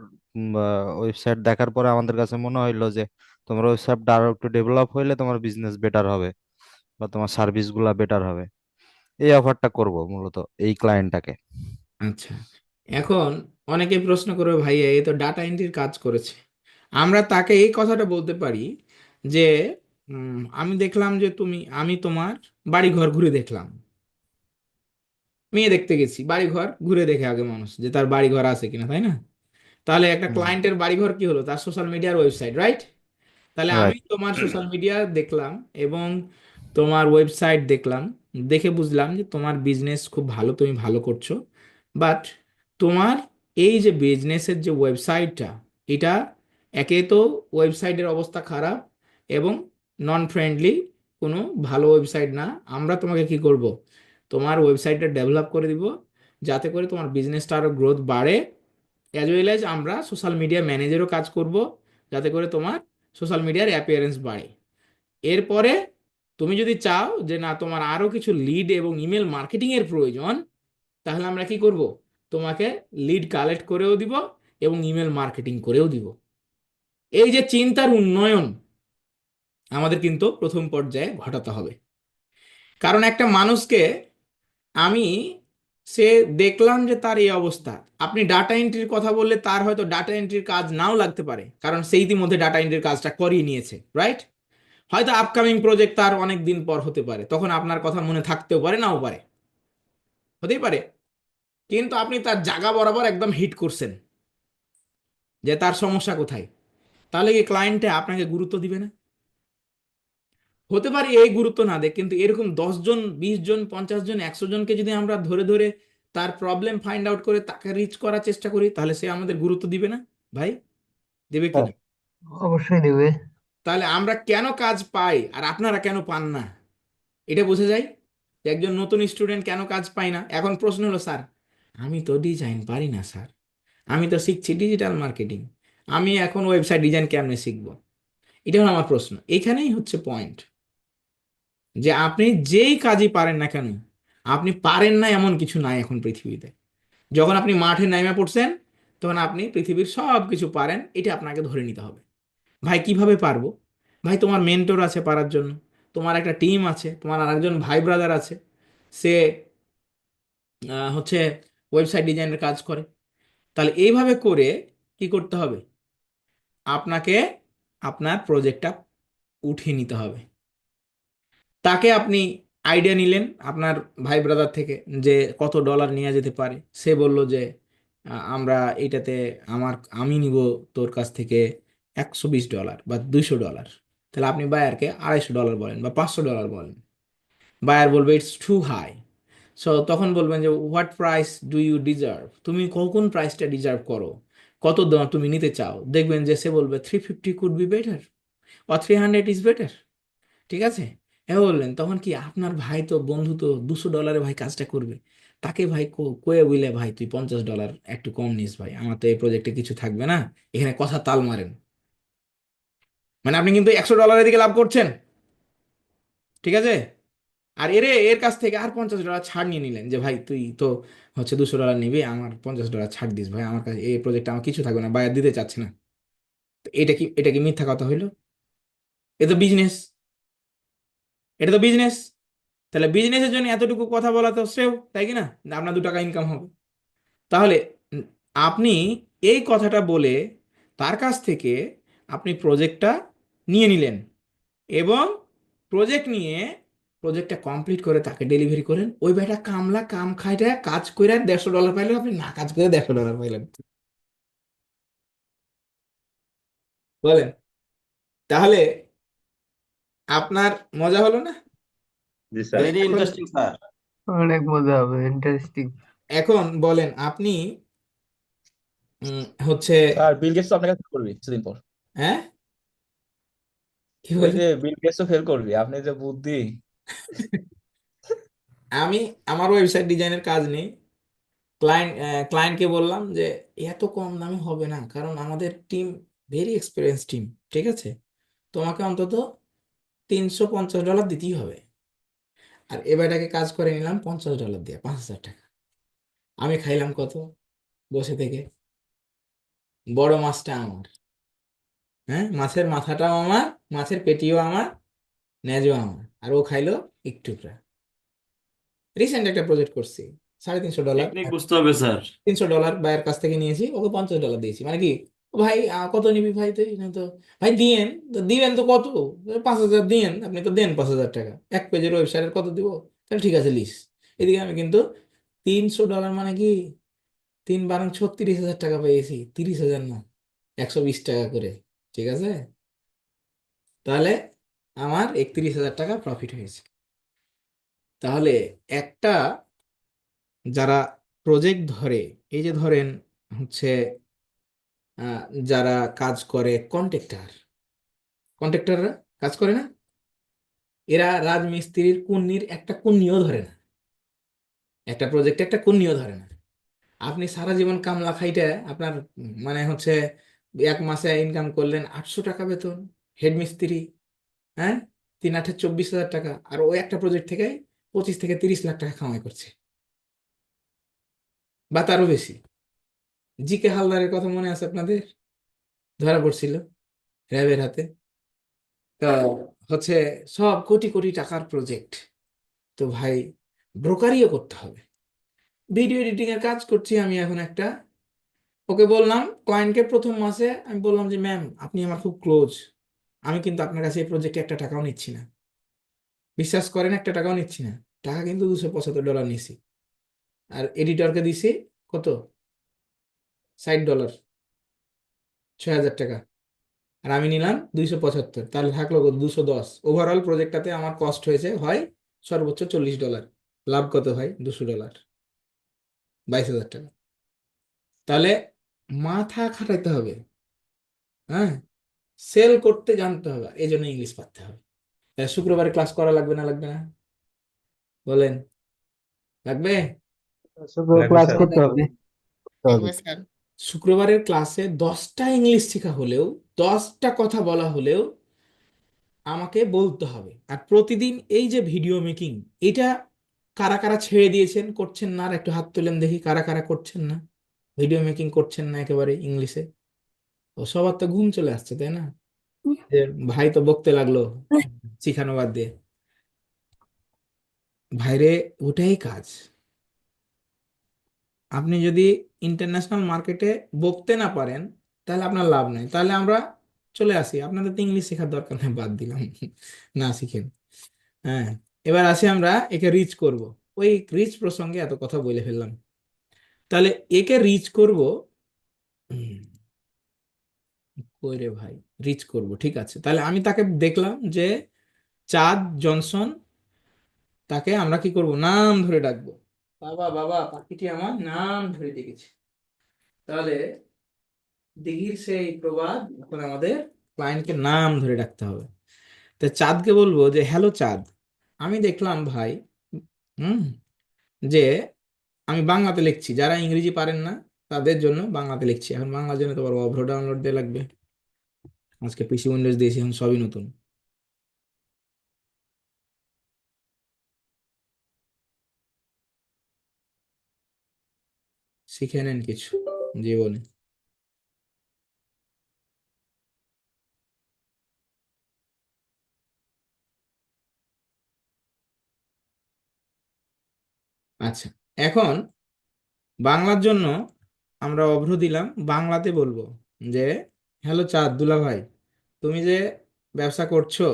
ওয়েবসাইট দেখার পরে আমাদের কাছে মনে হইলো যে তোমার ওয়েবসাইটটা আরো একটু ডেভেলপ হইলে তোমার বিজনেস বেটার হবে বা তোমার সার্ভিস গুলা বেটার হবে। এই অফারটা করব মূলত এই ক্লায়েন্টটাকে।
আচ্ছা, এখন অনেকে প্রশ্ন করবে, ভাইয়া এই তো ডাটা এন্ট্রির কাজ করেছে, আমরা তাকে এই কথাটা বলতে পারি যে আমি দেখলাম যে আমি তোমার বাড়ি ঘর ঘুরে দেখলাম, মেয়ে দেখতে গেছি, বাড়ি ঘর ঘুরে দেখে আগে মানুষ যে তার বাড়ি ঘর আছে কিনা, তাই না? তাহলে একটা
হুম।
ক্লায়েন্টের বাড়ি ঘর কি হলো? তার সোশ্যাল মিডিয়ার ওয়েবসাইট, রাইট? তাহলে আমি
রাইট।
তোমার সোশ্যাল মিডিয়া দেখলাম এবং তোমার ওয়েবসাইট দেখলাম, দেখে বুঝলাম যে তোমার বিজনেস খুব ভালো, তুমি ভালো করছো। বাট তোমার এই যে বিজনেসের যে ওয়েবসাইটটা, এটা একে তো ওয়েবসাইটের অবস্থা খারাপ এবং নন ফ্রেন্ডলি, কোনো ভালো ওয়েবসাইট না। আমরা তোমাকে কি করব, তোমার ওয়েবসাইটটা ডেভেলপ করে দিব যাতে করে তোমার বিজনেসটা আরো গ্রোথ বাড়ে। অ্যাজ ওয়েল এজ আমরা সোশ্যাল মিডিয়া ম্যানেজারও কাজ করব যাতে করে তোমার সোশ্যাল মিডিয়ার অ্যাপিয়ারেন্স বাড়ে। এরপরে তুমি যদি চাও যে না তোমার আরো কিছু লিড এবং ইমেল মার্কেটিং এর প্রয়োজন, তাহলে আমরা কি করব, তোমাকে লিড কালেক্ট করেও দিব এবং ইমেল মার্কেটিং করেও দিব। এই যে চিন্তার উন্নয়ন আমাদের কিন্তু প্রথম পর্যায়ে ঘটাতে হবে। কারণ একটা মানুষকে আমি, সে দেখলাম যে তার এই অবস্থা, আপনি ডাটা এন্ট্রির কথা বললে তার হয়তো ডাটা এন্ট্রির কাজ নাও লাগতে পারে, কারণ সে ইতিমধ্যে ডাটা এন্ট্রির কাজটা করিয়ে নিয়েছে, রাইট? হয়তো আপকামিং প্রজেক্ট তার অনেক দিন পর হতে পারে, তখন আপনার কথা মনে থাকতেও পারে, নাও পারে, হতেই পারে। কিন্তু আপনি তার জায়গা বরাবর একদম হিট করছেন যে তার সমস্যা কোথায়, তাহলে কি ক্লায়েন্টে আপনাকে গুরুত্ব দিবে না? হতে পারে এই গুরুত্ব না দেয়, কিন্তু এরকম 10 জন, 20 জন, 50 জন, 100 জনকে যদি আমরা ধরে ধরে তার প্রবলেম ফাইন্ড আউট করে তাকে রিচ করার চেষ্টা করি, তাহলে সে আমাদের গুরুত্ব দিবে না? ভাই, দেবে কি
স্যার।
না?
অবশ্যই দেবে।
তাহলে আমরা কেন কাজ পাই আর আপনারা কেন পান না, এটা বোঝা যায় যে একজন নতুন স্টুডেন্ট কেন কাজ পায় না। এখন প্রশ্ন হলো, স্যার আমি তো ডিজাইন পারি না স্যার, আমি তো শিখছি ডিজিটাল মার্কেটিং, আমি এখন ওয়েবসাইট ডিজাইন কেমনে শিখবো? এটা হলো আমার প্রশ্ন। এখানেই হচ্ছে পয়েন্ট, যে আপনি যেই কাজই পারেন না কেন, আপনি পারেন না এমন কিছু নাই এখন পৃথিবীতে। যখন আপনি মাঠে নেমে পড়ছেন, তখন আপনি পৃথিবীর সব কিছু পারেন, এটা আপনাকে ধরে নিতে হবে। ভাই কিভাবে পারবো? ভাই তোমার মেন্টর আছে পারার জন্য, তোমার একটা টিম আছে, তোমার আরেকজন ভাই ব্রাদার আছে, সে হচ্ছে ওয়েবসাইট ডিজাইনের কাজ করে। তাহলে এইভাবে করে কি করতে হবে, আপনাকে আপনার প্রজেক্টটা উঠিয়ে নিতে হবে। তাকে আপনি আইডিয়া নিলেন আপনার ভাই ব্রাদার থেকে যে কত ডলার নেওয়া যেতে পারে, সে বলল যে আমরা এইটাতে আমি নিব তোর কাছ থেকে $120 বা $200। তাহলে আপনি বায়ারকে $250 বলেন বা $500 বলেন, বায়ার বলবে ইটস টু হাই। সো তখন বলবেন যে what price do you deserve, তুমি কোন প্রাইসটা ডিজার্ভ করো, কত দাম তুমি নিতে চাও। দেখবেন যে সে বলবে 350 কুড বি বেটার, বা 300 ইজ বেটার। ঠিক আছে, হ্যাঁ বললেন, তখন কি আপনার ভাই তো বন্ধু তো $200 ভাই কাজটা করবে, তাকে ভাই কয়ে বলে ভাই তুই $50 একটু কম নিস ভাই, আমার তো এই প্রজেক্টে কিছু থাকবে না, এখানে কথা তাল মারেন। মানে আপনি কিন্তু $100 দিকে লাভ করছেন, ঠিক আছে? আর এর কাছ থেকে আর $50 ছাড় নিয়ে নিলেন যে ভাই তুই তো হচ্ছে $200 নিবি, আমার $50 ছাড় দিস ভাই, আমার কাছে এই প্রজেক্টে আমার কিছু থাকবে না, বায়ার দিতে চাচ্ছে না। তো এটা কি মিথ্যা কথা হইলো? এ তো বিজনেস, এটা তো বিজনেস। তাহলে বিজনেসের জন্য এতটুকু কথা বলা তো শ্রেয়, তাই কি না? আপনার $2 ইনকাম হবে। তাহলে উম, আপনি এই কথাটা বলে তার কাছ থেকে আপনি প্রজেক্টটা নিয়ে নিলেন এবং প্রজেক্ট নিয়ে প্রজেক্টটা কমপ্লিট করে তাকে ডেলিভারি করেন। ওই ভাইটা কামলা কাম খাইটা কাজ করে $150 পাইলেন, আপনি না কাজ করে $150 পাইলেন। বলেন, তাহলে আপনার মজা হলো না?
জি স্যার।
তাহলে
ভেরি
এখন
ইন্টারেস্টিং স্যার।
অনেক মজা হবে, ইন্টারেস্টিং।
এখন বলেন আপনি হচ্ছে,
স্যার বিল গেটস তো আপনার কাছে করবি কিছুদিন পর।
হ্যাঁ কি
ওই
বলেন?
যে বিল গেটস তো ফেল করবি, আপনি যে বুদ্ধি।
আমি আমার ওয়েবসাইট ডিজাইনের কাজ নেই, ক্লায়েন্টকে বললাম যে এত কম দামে হবে না, কারণ আমাদের টিম ভেরি এক্সপিরিয়েন্স টিম, ঠিক আছে? তোমাকে অন্তত $350 দিতেই হবে। আর এবারটাকে কাজ করে নিলাম $50 দিয়ে, 5,000 টাকা। আমি খাইলাম কত বসে থেকে, বড় মাছটা আমার। হ্যাঁ, মাছের মাথাটাও আমার, মাছের পেটিও আমার, ন্যাজও আমার, আর ও খাইলো একটুকরা। রিসেন্ট একটা প্রজেক্ট করছি, $350।
টেকনিক বুঝতে হবে স্যার।
$300 ভাইয়ের কাছ থেকে নিয়েছি, ওকে $50 দিয়েছি। মানে কি, ও ভাই কত নিবি ভাই? তুই না তো ভাই দিয়েন, তো দিবেন তো কত? 5,000 দিয়েন, আপনি তো দেন $5,000, 1 পেজের ওয়েবসাইটের কত দিব? তাহলে ঠিক আছে লিস। এদিকে আমি কিন্তু $300 মানে কি, 3 বারং 36,000 টাকা পেয়েছি, 30,000 না, 120 টাকা করে। ঠিক আছে, তাহলে আমার 31,000 টাকা প্রফিট হয়েছে। তাহলে একটা, যারা প্রজেক্ট ধরে, এই যে ধরেন হচ্ছে আহ, যারা কাজ করে কন্ট্রাক্টর, কন্ট্রাক্টররা কাজ করে না, এরা রাজমিস্ত্রির কুন্নির একটা কুন্নিও ধরে না, একটা প্রজেক্টে একটা কুন্নিও ধরে না। আপনি সারা জীবন কামলা খাইতে আপনার মানে হচ্ছে 1 মাসে ইনকাম করলেন 800 টাকা বেতন, হেড মিস্ত্রি, হ্যাঁ, 3 8 24,000 টাকা, আর ওই একটা প্রজেক্ট থেকে 25 থেকে 30 লাখ টাকা কামাই করছে, বা তারও বেশি। জিকে হালদারের কথা মনে আছে আপনাদের? ধরা পড়ছিল র্যাবের হাতে। তো হচ্ছে সব কোটি কোটি টাকার প্রজেক্ট। তো ভাই, ব্রোকারিও করতে হবে। ভিডিও এডিটিং এর কাজ করছি আমি এখন একটা, ওকে বললাম, ক্লায়েন্টকে প্রথম মাসে আমি বললাম যে ম্যাম আপনি আমার খুব ক্লোজ, আমি কিন্তু আপনার কাছে এই প্রজেক্টে একটা টাকাও নিচ্ছি না, বিশ্বাস করেন, একটা টাকাও নিচ্ছি না। টাকা কিন্তু $275 নিছি, আর এডিটরকে দিছি কত, $60, 6,000 টাকা। আর আমি নিলাম 275, তাহলে থাকলো কত, 210। ওভারঅল প্রজেক্টটাতে আমার কস্ট হয়েছে হয় সর্বোচ্চ $40, লাভ কত হয়, $200, 22,000 টাকা। তাহলে মাথা খাটাইতে হবে, হ্যাঁ, সেল করতে জানতে হবে, এই জন্য ইংলিশ পারতে হবে। তাহলে শুক্রবারে ক্লাস করা লাগবে না, লাগবে না, বলেন? লাগবে।
শুধু
লাগবে
ক্লাস
স্যার।
করতে হবে।
লাগবে স্যার।
শুক্রবারের ক্লাসে 10টা ইংলিশ শেখা হলেও, 10টা কথা বলা হলেও আমাকে বলতে হবে। আর প্রতিদিন এই যে ভিডিও মেকিং, এটা কারা কারা ছেড়ে দিয়েছেন, করছেন না? আর একটু হাত তুলেন দেখি, কারা কারা করছেন না, ভিডিও মেকিং করছেন না একেবারে ইংলিশে? ও সবার তো ঘুম চলে আসছে, তাই না? যে ভাই তো বকতে লাগলো শিখানো বাদ দিয়ে। ভাইরে, ওটাই কাজ। আপনি যদি ইন্টারন্যাশনাল মার্কেটে বকতে না পারেন, তাহলে আপনার লাভ নাই। তাহলে আমরা চলে আসি, আপনাদের তো ইংলিশ শেখার দরকার নেই, বাদ দিলাম, না শিখেন। হ্যাঁ, এবার আসি আমরা একে রিচ করব। ওই রিচ প্রসঙ্গে এত কথা বলে ফেললাম। তাহলে একে রিচ করব, কই রে ভাই, রিচ করব, ঠিক আছে। তাহলে আমি তাকে দেখলাম যে চাঁদ জনসন, তাকে আমরা কি করব, নাম ধরে ডাকবো। বাবা বাবা, পাখিটি আমার নাম ধরে ডেকেছে। তাহলে দিঘির সেই প্রবাদ, এখন আমাদের ক্লায়েন্টকে নাম ধরে ডাকতে হবে। তো চাঁদকে বলবো যে হ্যালো চাঁদ, আমি দেখলাম ভাই, হুম, যে আমি বাংলাতে লিখছি, যারা ইংরেজি পারেন না তাদের জন্য বাংলাতে লিখছি। এখন বাংলার জন্য তোমার অভ্র ডাউনলোড দিয়ে লাগবে, আজকে পিসি উইন্ডোজ দিয়েছি, এখন সবই নতুন। শিখে নেন কিছু জীবনে। আচ্ছা, এখন বাংলার জন্য আমরা অভ্র দিলাম, বাংলাতে বলবো যে হ্যালো চাঁদ দুলা ভাই, তুমি যে ব্যবসা করছো,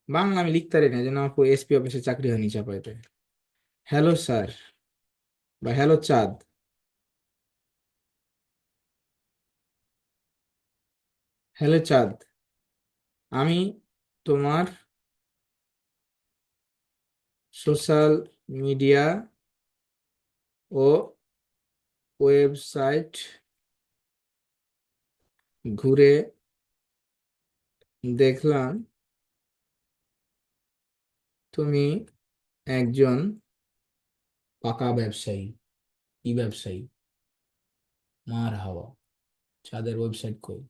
বাংলা আমি লিখতে পারি না, যেন আমার এসপি অফিসে চাকরি হয়নি চাপাইতে। হ্যালো স্যার, বা হ্যালো চাঁদ, হ্যালো চাঁদ, আমি তোমার সোশ্যাল মিডিয়া ও ওয়েবসাইট ঘুরে দেখলাম তুমি একজন পাকা ব্যবসায়ী। কি ব্যবসায়ী? মার হাওয়া। চাঁদের ওয়েবসাইট কই?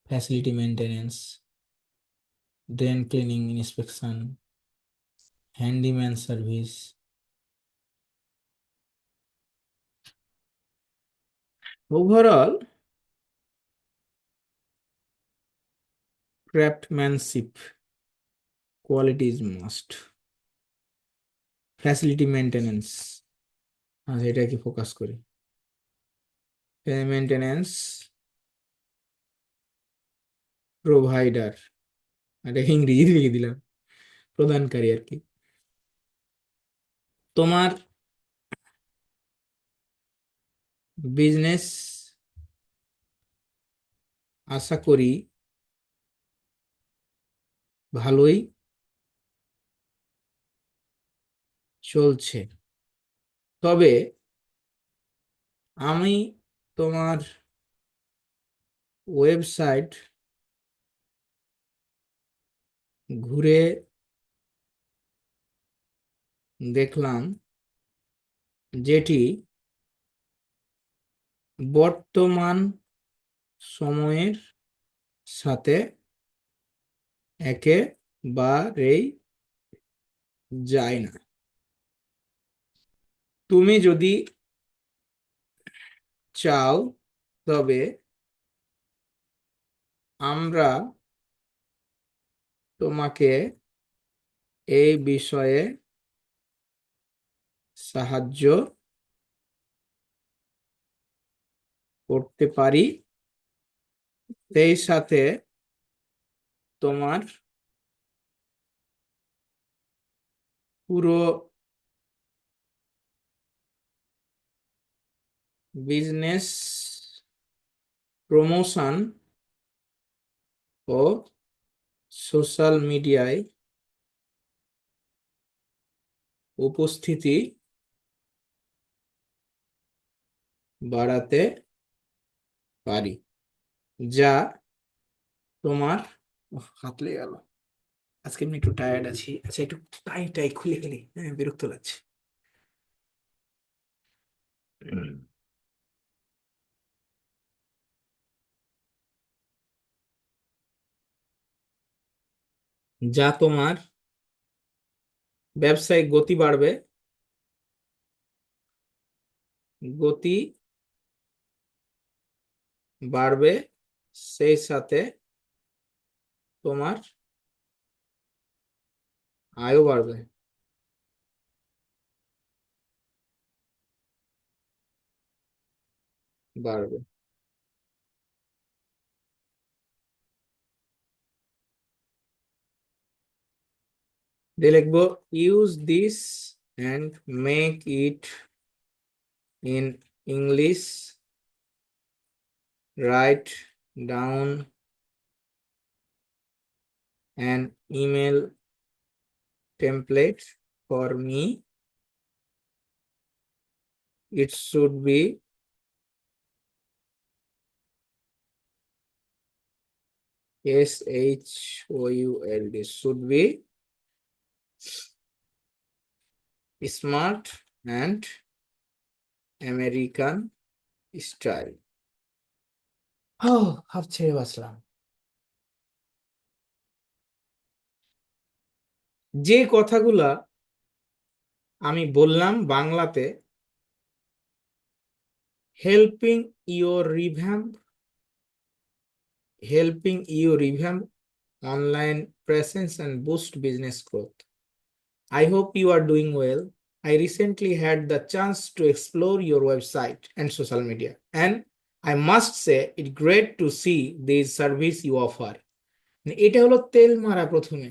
Facility maintenance, drain cleaning inspection, handyman service, overall ক্রাফটম্যানশিপ quality is must, facility maintenance, আচ্ছা এটা কি ফোকাস করি, মেনটেনেন্স প্রোভাইডার, এটা ইংরেজি লিখে দিলাম, প্রদানকারী আর কি। তোমার বিজনেস আশা করি ভালোই চলছে, তবে আমি তোমার ওয়েবসাইট ঘুরে দেখলাম যেটি বর্তমান সময়ের সাথে একেবারেই যায় না। তুমি যদি চাও তবে আমরা তোমাকে এই বিষয়ে সাহায্য করতে পারি, সেই সাথে তোমার পুরো বিজনেস প্রমোশন ও সোশ্যাল মিডিয়ায় উপস্থিতি বাড়াতে পারি, যা তোমার হাত লেগে গেল, আজকে আমি একটু টায়ার্ড আছি, আচ্ছা একটু টাই টাই খুলে গেলি, হ্যাঁ বিরক্ত লাগছে। যা তোমার ব্যবসায় গতি বাড়বে, গতি বাড়বে, সেই সাথে তোমার আয়ও বাড়বে, বাড়বে। দিয়ে লিখবো use this and make it in English, write down an email template for me. It should be SHOULD, should be smart and American style. Half ছেড়ে বাঁচলাম। যে কথাগুলা আমি বললাম বাংলাতে, helping your revamp online presence and boost business growth. I hope you are doing well. I recently had the chance to explore your website and social media, and I must say it's great to see this service you offer. এটা হলো তেল মারা প্রথমে।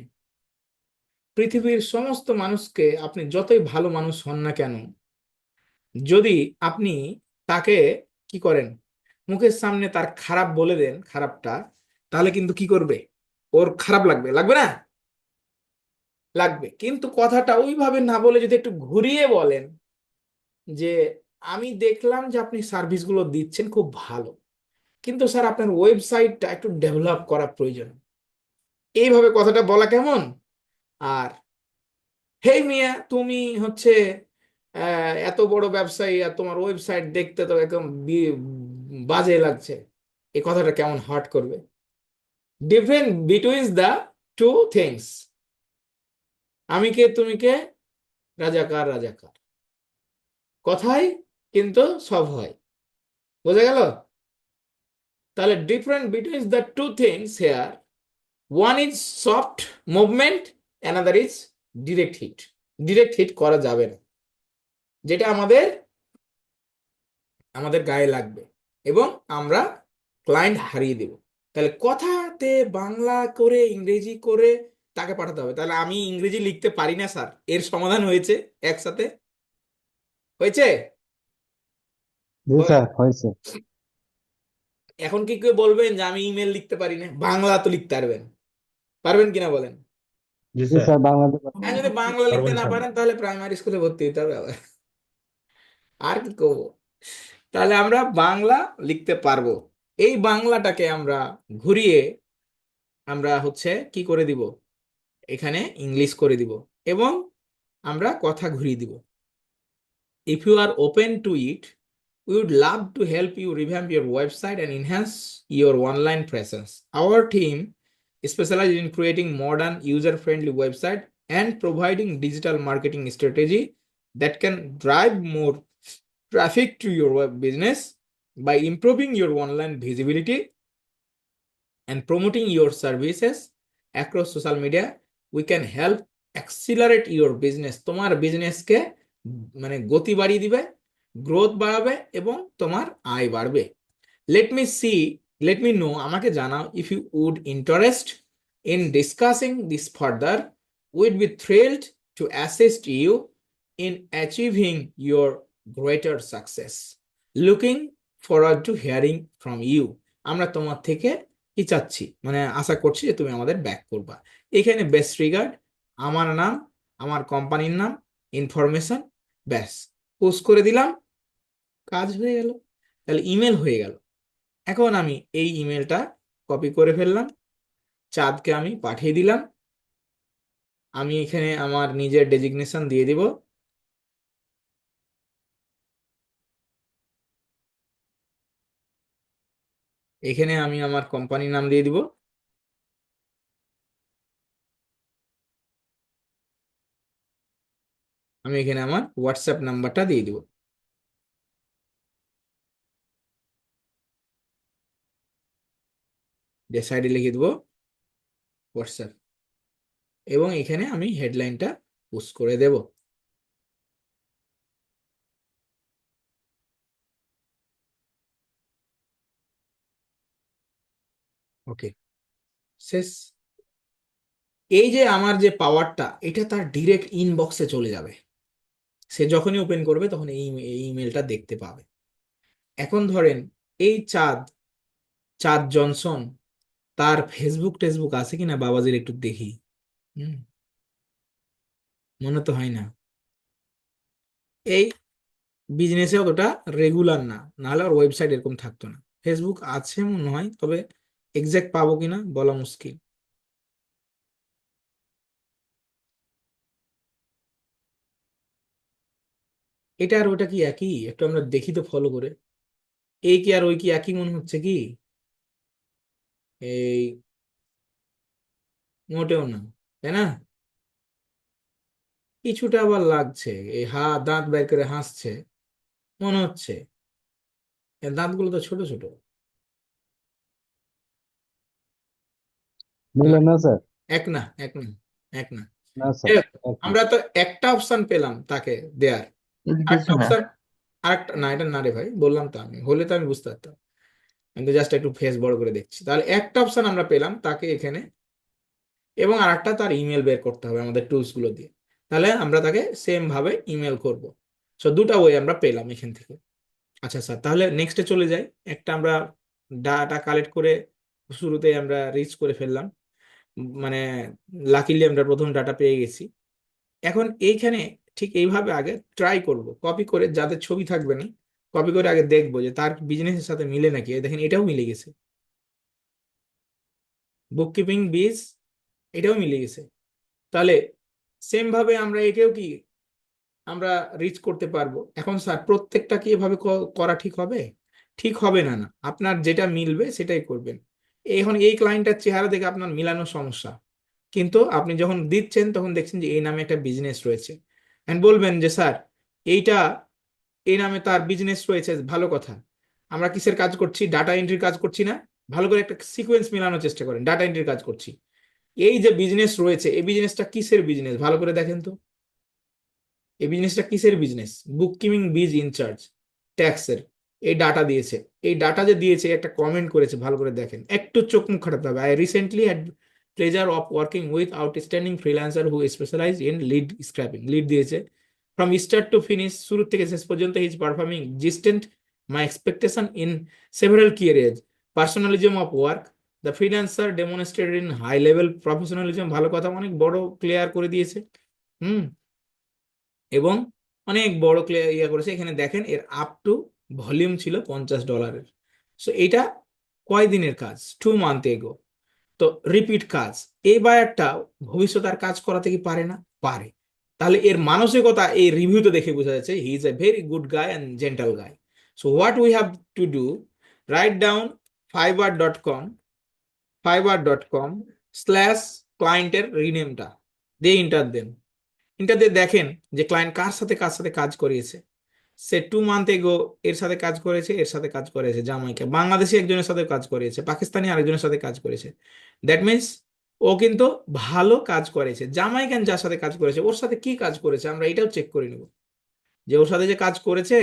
পৃথিবীর সমস্ত মানুষকে আপনি যতই ভালো মানুষ হন না কেন, যদি আপনি তাকে কি করেন, মুখের সামনে তার খারাপ বলে দেন খারাপটা, তাহলে কিন্তু কি করবে, ওর খারাপ লাগবে, লাগবে না? লাগবে। কিন্তু কথাটা ওইভাবে না বলে যদি একটু ঘুরিয়ে বলেন যে আমি দেখলাম যে আপনি সার্ভিসগুলো দিচ্ছেন খুব ভালো, কিন্তু স্যার আপনার ওয়েবসাইটটা একটু ডেভেলপ করা প্রয়োজন, এইভাবে কথাটা বলা কেমন? আর হেই মিয়া তুমি হচ্ছে এত বড় ব্যবসায়ী আর তোমার ওয়েবসাইট দেখতে তো একদম বাজে লাগছে, এই কথাটা কেমন হার্ট করবে? Different between the two things, আমি কে তুমি কে, রাজাকার রাজাকার, কথাই কিন্তু সব হয়। বোঝা গেল? তাহলে different between the two things here, one is soft movement, another is direct hit. Direct hit করা যাবে না, যেটা আমাদের আমাদের গায়ে লাগবে এবং আমরা ক্লায়েন্ট হারিয়ে দেব। তাহলে কথাতে বাংলা করে ইংরেজি করে তাকে পাঠাতে হবে। তাহলে আমি ইংরেজি লিখতে পারি না স্যার, এর সমাধান হয়েছে একসাথে, হয়েছে?
জি স্যার হয়েছে।
এখন কি কেউ বলবেন যে আমি ইমেল লিখতে পারি না? বাংলা তো লিখতে পারবেন, পারবেন কিনা বলেন?
জি
জি
স্যার
স্যার বাংলাতে
হ্যাঁ, যদি বাংলা
পারবো
লিখতে না
ইনশাল্লাহ।
পারেন তাহলে প্রাইমারি স্কুলে ভর্তি হতে হবে আবার। আর কি করবো? তাহলে আমরা বাংলা লিখতে পারবো। এই বাংলাটাকে আমরা ঘুরিয়ে আমরা হচ্ছে কি করে দিব, এখানে ইংলিশ করে দিব এবং আমরা কথা ঘুরিয়ে দিব। If you are open to it, we would love to help you revamp your website and enhance your online presence. Our team specializes in creating modern, user-friendly website and providing digital marketing strategy that can drive more traffic to your web business by improving your online visibility and promoting your services across social media. We can help accelerate your business. তোমার বিজনেসকে মানে গতি বাড়িয়ে দিবে, growth বাড়াবে এবং তোমার আয় বাড়বে। Let me know, আমাকে জানাও, if you would interest in discussing this further. We'd be thrilled to assist you in achieving your greater success. Looking forward to hearing from you. আমরা তোমার থেকে কি চাচ্ছি, মানে আশা করছি যে তুমি আমাদের ব্যাক করবা। এখানে বেস্ট রিগার্ড, আমার নাম, আমার কোম্পানির নাম, ইনফরমেশন, ব্যাস পোস্ট করে দিলাম, কাজ হয়ে গেল। তাহলে ইমেল হয়ে গেল। এখন আমি এই ইমেলটা কপি করে ফেললাম, চাঁদকে আমি পাঠিয়ে দিলাম। আমি এখানে আমার নিজের ডেজিগনেশন দিয়ে দিব, এখানে আমি আমার কোম্পানির নাম দিয়ে দিব, আমি এখানে আমার হোয়াটসঅ্যাপ নাম্বারটা দিয়ে দিব। যে সাইডে লিখে দিব হোয়াটসঅ্যাপ এবং এখানে আমি হেডলাইনটা পোস্ট করে দেব। ওকে, শেষ। এই যে আমার যে পাওয়ারটা, এটা তার ডিরেক্ট ইনবক্সে চলে যাবে। সে যখনই ওপেন করবে তখন এই ইমেলটা দেখতে পাবে। এখন ধরেন এই চাঁদ, চাঁদ জনসন, তার ফেসবুক টেসবুক আছে কিনা বাবাজির একটু দেখি। হুম, মনে তো হয় না, এই বিজনেসে অতটা রেগুলার না, নাহলে ওর ওয়েবসাইট এরকম থাকতো না। ফেসবুক আছে মনে হয়, তবে এক্সাক্ট পাবো কিনা বলা মুশকিল। এটা আর ওটা কি একই? একটু আমরা দেখি তো ফলো করে, এই কি আর ওই কি একই মনে হচ্ছে কি? এই মোটেও না, তাই না? কিছুটা আবার লাগছে, এই দাঁত বের করে হাসছে মনে হচ্ছে, এর দাঁতগুলো তো ছোট ছোট। না,
মিলে না স্যার?
এক না, এক না, এক না।
না স্যার
যাই হোক,
একই।
আমরা তো একটা অপশন পেলাম তাকে দেয়ার,
এর
আরেকটা
কিছু না।
অপশন, আরেকটা না, এটা না রে ভাই, বললাম তো, আমি হলে তো আমি বুঝতে পারতাম, আমি তো জাস্ট একটু ফেস বড় করে দেখছি। তাহলে একটা অপশন আমরা পেলাম তাকে এখানে, এবং আরেকটা তার ইমেল বের করতে হবে আমাদের টুলস গুলো দিয়ে। তাহলে আমরা তাকে সেম ভাবে ইমেল করব। সো দুটা ওয়ে আমরা পেলাম এখান থেকে। আচ্ছা স্যার, তাহলে নেক্সটে চলে যাই। একটা আমরা ডাটা কালেক্ট করে শুরুতে আমরা রিচ করে ফেললাম, মানে লাকিলি আমরা প্রথম ডাটা পেয়ে গেছি। এখন এইখানে ঠিক এইভাবে আগে ট্রাই করব, কপি করে, যাদের ছবি থাকবে না, কপি করে আগে দেখবো যে তার বিজনেসের সাথে মিলে নাকি। এই দেখেন এটাও মিলে গেছে, বুককিপিং বিজ, এটাও মিলে গেছে। তাহলে সেম ভাবে আমরা একেও কি আমরা রিচ করতে পারবো। এখন স্যার প্রত্যেকটা কি এভাবে করা ঠিক হবে? ঠিক হবে না, না, আপনার যেটা মিলবে সেটাই করবেন। এখন এই ক্লায়েন্টের চেহারা দেখে আপনার মিলানোর সমস্যা, কিন্তু আপনি যখন দিচ্ছেন তখন দেখছেন যে এই নামে একটা বিজনেস রয়েছে, এন্ড বলবেন যে স্যার এইটা, এই নামে তার বিজনেস রয়েছে, ভালো কথা, আমরা কিসের কাজ করছি? ডাটা এন্ট্রির কাজ করছি না? ভালো করে একটা সিকোয়েন্স মেলানোর চেষ্টা করেন। ডাটা এন্ট্রির কাজ করছি। এই যে বিজনেস রয়েছে, এই বিজনেসটা কিসের বিজনেস? ভালো করে দেখেন তো, এই বিজনেসটা কিসের বিজনেস? বুক কিপিং বিজ ইনচার্জ, ট্যাক্সের। এই ডাটা দিয়েছে, এই ডাটা যে দিয়েছে একটা কমেন্ট করেছে, ভালো করে দেখেন, একটু চোখ মুখ খাটাতে হবে। I recently had pleasure of working with outstanding freelancer who specialize in lead scraping. Lead দিয়েছে ফ্রম স্টার্ট টু ফিনিশ, শুরু থেকে শেষ পর্যন্ত he is performing distant my expectation in several key areas. Personalism of work, the freelancer demonstrated in high level professionalism. ভালো কথা, অনেক বড় clear করে দিয়েছে। হুম। এবং অনেক বড় ক্লিয়ার ইয়ে করেছে। এখানে দেখেন এর আপ টু ভলিউম ছিল $50। সো এটা কয় দিনের কাজ? 2 মান্থ এগো। তো রিপিট কাজ। এই বায়ারটা ভবিষ্যতে আর কাজ করাতে কি পারে না? পারে। তাহলে এর মানসিকতা এই রিভিউতে দেখে বোঝা যাচ্ছে he is a very good guy and gentle guy. So what we have to do, write down fiverr.com, fiverr.com/ ক্লায়েন্টের রিনেমটা দিয়ে ইন্টার দেন। ইন্টার দিয়ে দেখেন যে ক্লায়েন্ট কার সাথে কাজ করিয়েছে। সে 2 মান্থ এগো এর সাথে কাজ করেছে, এর সাথে কাজ করেছে জামাইকা, বাংলাদেশি একজনের সাথে কাজ করেছে, পাকিস্তানি আরেকজনের সাথে কাজ করেছে। দ্যাট মিনস ও কিন্তু ভালো কাজ করেছে। জামাইকান যার সাথে কাজ করেছে ওর সাথে কি কাজ করেছে আমরা এটাও চেক করে নিব, যে ওর সাথে যে কাজ করেছে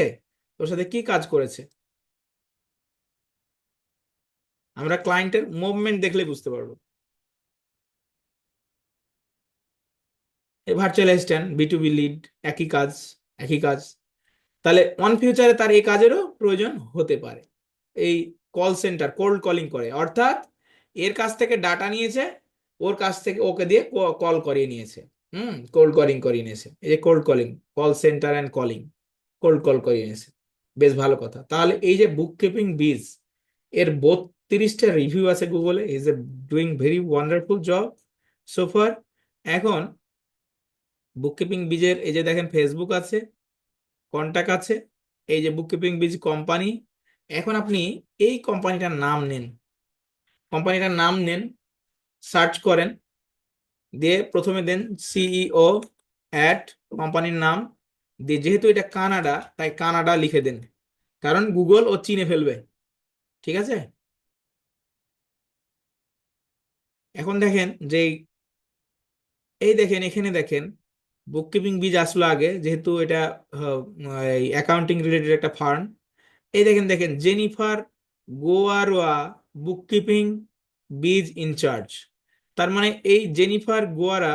ওর সাথে কি কাজ করেছে। আমরা ক্লায়েন্টের মুভমেন্ট দেখলে বুঝতে পারবো। ভার্চুয়াল অ্যাসিস্ট্যান্ট, B2B লিড, একই কাজ, একই কাজ। তাহলে অন ফিউচারে তার এই কাজেরও প্রয়োজন হতে পারে। এই কল সেন্টার কোল্ড কলিং করে, অর্থাৎ এর কাছ থেকে ডাটা নিয়েছে, ওর কাছ থেকে ওকে দিয়ে কল করিয়ে নিয়েছে। কোল্ড কলিং করিয়ে নিয়েছে। এই যে cold calling, call centre and calling, cold call করিয়ে নিয়েছে। বেশ ভালো কথা। তাহলে এই যে বুক কিপিং বিজ, এর 32টা রিভিউ আছে গুগলে। Is a doing very wonderful job so far. এখন বুক কিপিং বিজের এই যে দেখেন ফেসবুক আছে, কন্টাক্ট আছে, এই যে বুক কিপিং বিজ কোম্পানি। এখন আপনি এই কোম্পানিটার নাম নেন, কোম্পানিটার নাম নেন, সার্চ করেন, দিয়ে প্রথমে দেন সিইও অ্যাট কোম্পানির নাম দিয়ে, যেহেতু এটা কানাডা তাই কানাডা লিখে দেন, কারণ গুগল ও চিনে ফেলবে। ঠিক আছে। এখন দেখেন যে এই দেখেন এখানে দেখেন বুক কিপিং বিজ আসলো আগে, যেহেতু এটা অ্যাকাউন্টিং রিলেটেড একটা ফার্ম। এই দেখেন দেখেন জেনিফার গোয়ারোয়া বুক কিপিং বিজ ইনচার্জ। তার মানে এই জেনিফার গোয়ারা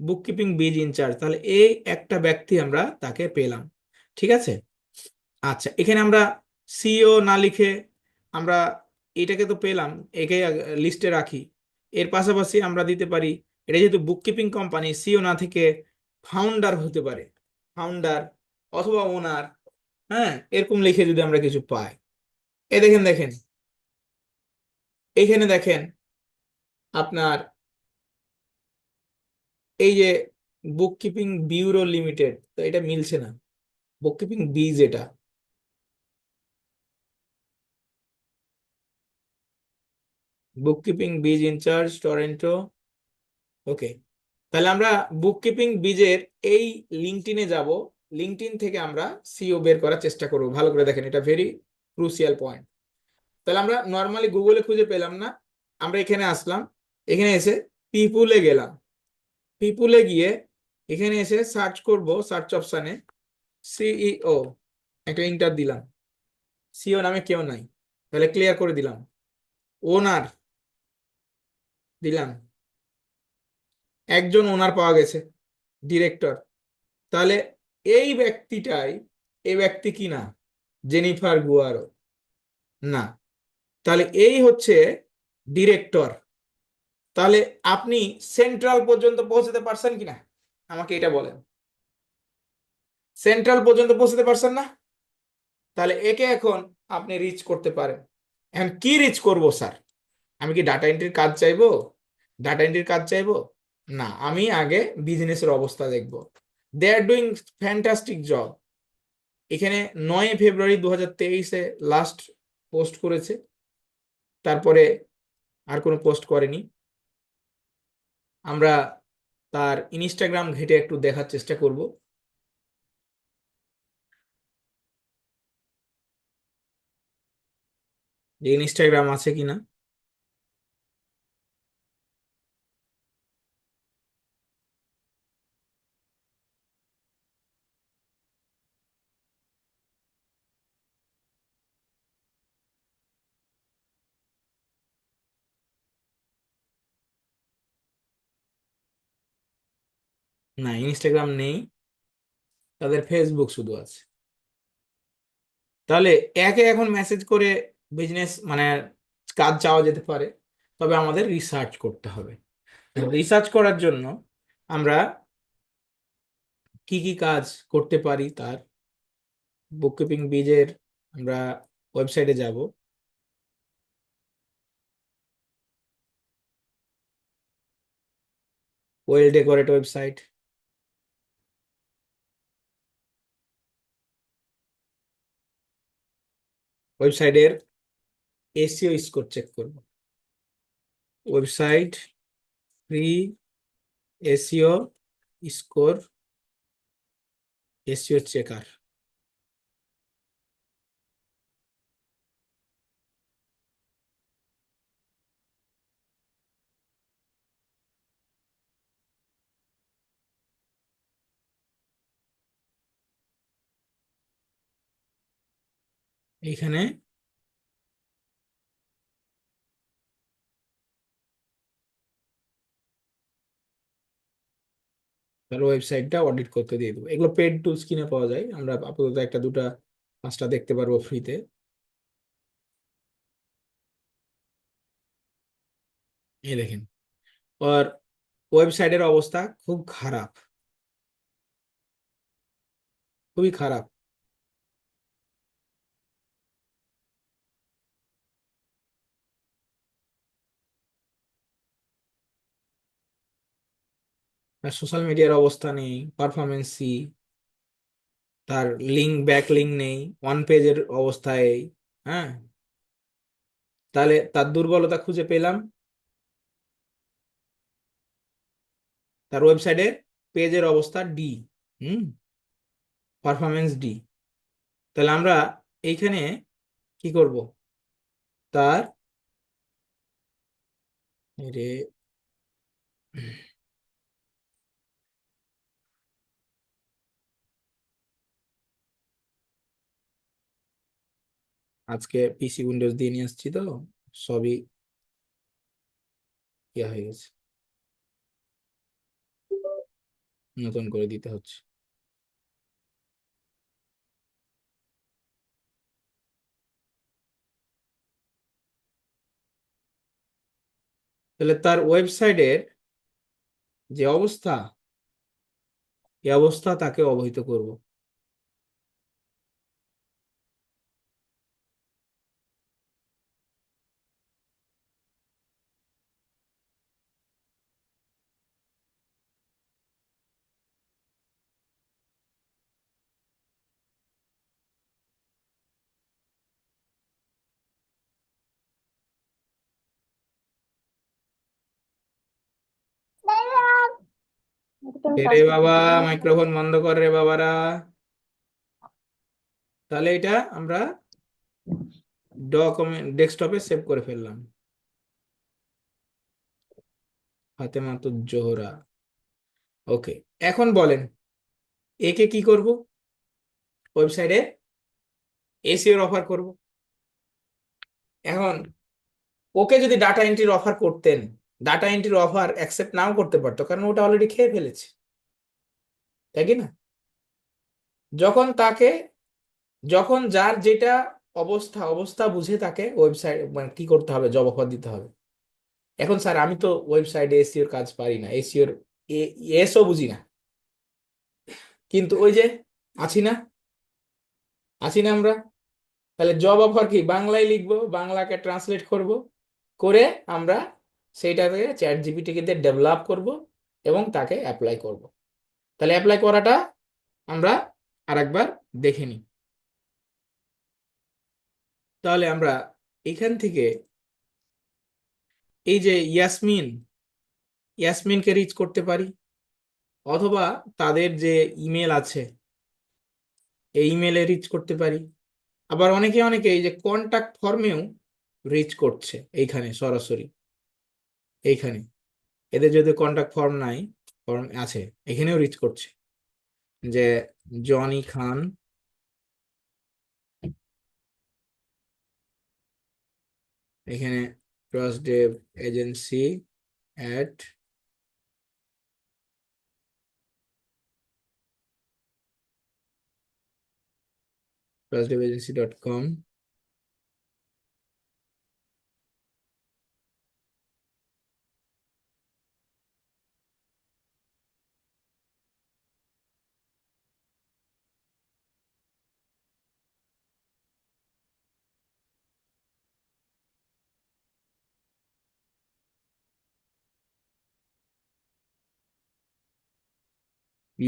বুক কিপিং বিজ ইনচার্জ, তাহলে এই একটা ব্যক্তি আমরা তাকে পেলাম। ঠিক আছে। আচ্ছা, এখানে আমরা সিও না লিখে আমরা এটাকে তো পেলাম, একে লিস্টে রাখি। এর পাশাপাশি আমরা দিতে পারি, এটা যেহেতু বুক কিপিং কোম্পানি, সিও না থেকে ফাউন্ডার হতে পারে, ফাউন্ডার অথবা ওনার। হ্যাঁ, এরকম লিখে যদি আমরা কিছু পাই। এ দেখেন দেখেন এখানে দেখেন আপনার এই যে বুক কিপিং বিউরো লিমিটেড, তো এটা মিলছে না। বুক কিপিং বিজ, এটা বুক কিপিং বিজ ইনচার্জ টরেন্টো। ওকে, তাহলে আমরা বুক কিপিং বিজের এই লিঙ্কটিনে যাব, লিঙ্কটিন থেকে আমরা সিও বের করার চেষ্টা করব। ভালো করে দেখেন, এটা ভেরি ক্রুশিয়াল পয়েন্ট। তাহলে আমরা নর্মালি গুগলে খুঁজে পেলাম না, আমরা এখানে আসলাম, এখানে এসে পিপুলে গেলাম, পিপুলে গিয়ে এখানে এসে সার্চ করব, সার্চ অপশানে সিইও, একটা ইন্টার দিলাম, সিও নামে কেউ নাই, তাহলে ক্লিয়ার করে দিলাম। ওনার দিলাম, একজন ওনার পাওয়া গেছে, ডিরেক্টর। তাহলে এই ব্যক্তিটাই, এই ব্যক্তি কি না? জেনিফার গুয়ারো না। তাহলে এই হচ্ছে ডিরেক্টর। তাহলে আপনি সেন্ট্রাল পর্যন্ত পৌঁছতে পারছেন কিনা আমাকে এটা বলেন। সেন্ট্রাল পর্যন্ত পৌঁছতে পারছেন না? তাহলে একে এখন আপনি রিচ করতে পারেন। এখন কি রিচ করব স্যার? আমি কি ডাটা এন্ট্রির কাজ চাইবো? ডাটা এন্ট্রির কাজ চাইবো না, আমি আগে বিজনেসের অবস্থা দেখব। দে আর ডুইং ফ্যান্টাস্টিক জব। এখানে 9 ফেব্রুয়ারি 2023-এ লাস্ট পোস্ট করেছে, তারপরে আর কোনো পোস্ট করেনি। আমরা তার ইনস্টাগ্রাম ঘেটে একটু দেখার চেষ্টা করব। যে ইনস্টাগ্রাম আছে কিনা। না, ইনস্টাগ্রাম নেই, তাদের ফেসবুক শুধু আছে। তাহলে একে এখন মেসেজ করে বিজনেস মানে কাজ চাওয়া যেতে পারে, তবে আমাদের রিসার্চ করতে হবে। রিসার্চ করার জন্য আমরা কি কি কাজ করতে পারি তার বুককিপিং বিজের আমরা ওয়েবসাইটে যাব। ওয়েল ডেকোরেট ওয়েবসাইট, ওয়েবসাইটের এসইও স্কোর চেক করব। Website free SEO score, SEO checker. এইখানে তার ওয়েবসাইটটা অডিট করতে দিয়ে দেবো। এগুলো পেড টুলস কিনে পাওয়া যায়, আমরা আপাতত একটা দুটা পাঁচটা দেখতে পারবো ফ্রিতে। এই দেখেন, আর ওয়েবসাইটের অবস্থা খুব খারাপ, খুবই খারাপ। আর সোশ্যাল মিডিয়ার অবস্থা নেই, পারফরমেন্স সি, তার লিঙ্ক ব্যাক লিঙ্ক নেই, ওয়ান পেজের অবস্থায়। হ্যাঁ, তাহলে তার দুর্বলতা খুঁজে পেলাম, তার ওয়েবসাইটে পেজের অবস্থা ডি, হুম, পারফরমেন্স ডি। তাহলে আমরা এইখানে কি করব, তার রে আজকে পিসি উইন্ডোজ দিয়ে নিয়ে আসছি তো সবই ইয়া হয়ে গেছে, নতুন করে দিতে হচ্ছে। তাহলে তার ওয়েবসাইটের যে অবস্থা, এই অবস্থা তাকে অবহিত করব। রে বাবা, মাইক্রোফোন বন্ধ কর রে বাবারা। তাহলে এটা আমরা ডকুমেন্ট ডেস্কটপে সেভ করে ফেললাম। ফাতেমা তো জোহরা, ওকে। এখন বলেন একে কি করব, ওয়েবসাইটে এসইও অফার করব। এখন ওকে যদি ডাটা এন্ট্রির অফার করতেন, ডাটা এন্ট্রির অফার অ্যাকসেপ্ট নাও করতে পারতো, কারণ ওটা অলরেডি খেয়ে ফেলেছে, তাই কি না? যখন তাকে, যখন যার যেটা অবস্থা, অবস্থা বুঝে তাকে ওয়েবসাইট মানে কি করতে হবে, জব অফার দিতে হবে। এখন স্যার আমি তো ওয়েবসাইটে এসইওর কাজ পারি না, এসইওর এসও বুঝি না, কিন্তু ওই যে আছি না, আছি না আমরা। তাহলে জব অফার কি বাংলায় লিখবো, বাংলাকে ট্রান্সলেট করব, করে আমরা সেইটাকে চ্যাট জিপিটিকে দিয়ে ডেভেলপ করব এবং তাকে অ্যাপ্লাই করব। তাহলে অ্যাপ্লাই করাটা আমরা আরেকবার দেখে নিই। তাহলে আমরা এখান থেকে এই যে ইয়াসমিন, ইয়াসমিনকে রিচ করতে পারি, অথবা তাদের যে ইমেল আছে এই ইমেলে রিচ করতে পারি। আবার অনেকে অনেকে এই যে কন্টাক্ট ফর্মেও রিচ করছে এইখানে সরাসরি, এইখানে। এদের যদি কন্টাক্ট ফর্ম নাই, ফর্ম আছে, এখানেও রিচ করছে, যে জনি খান এখানে TrustDev agency at trustdevagency.com,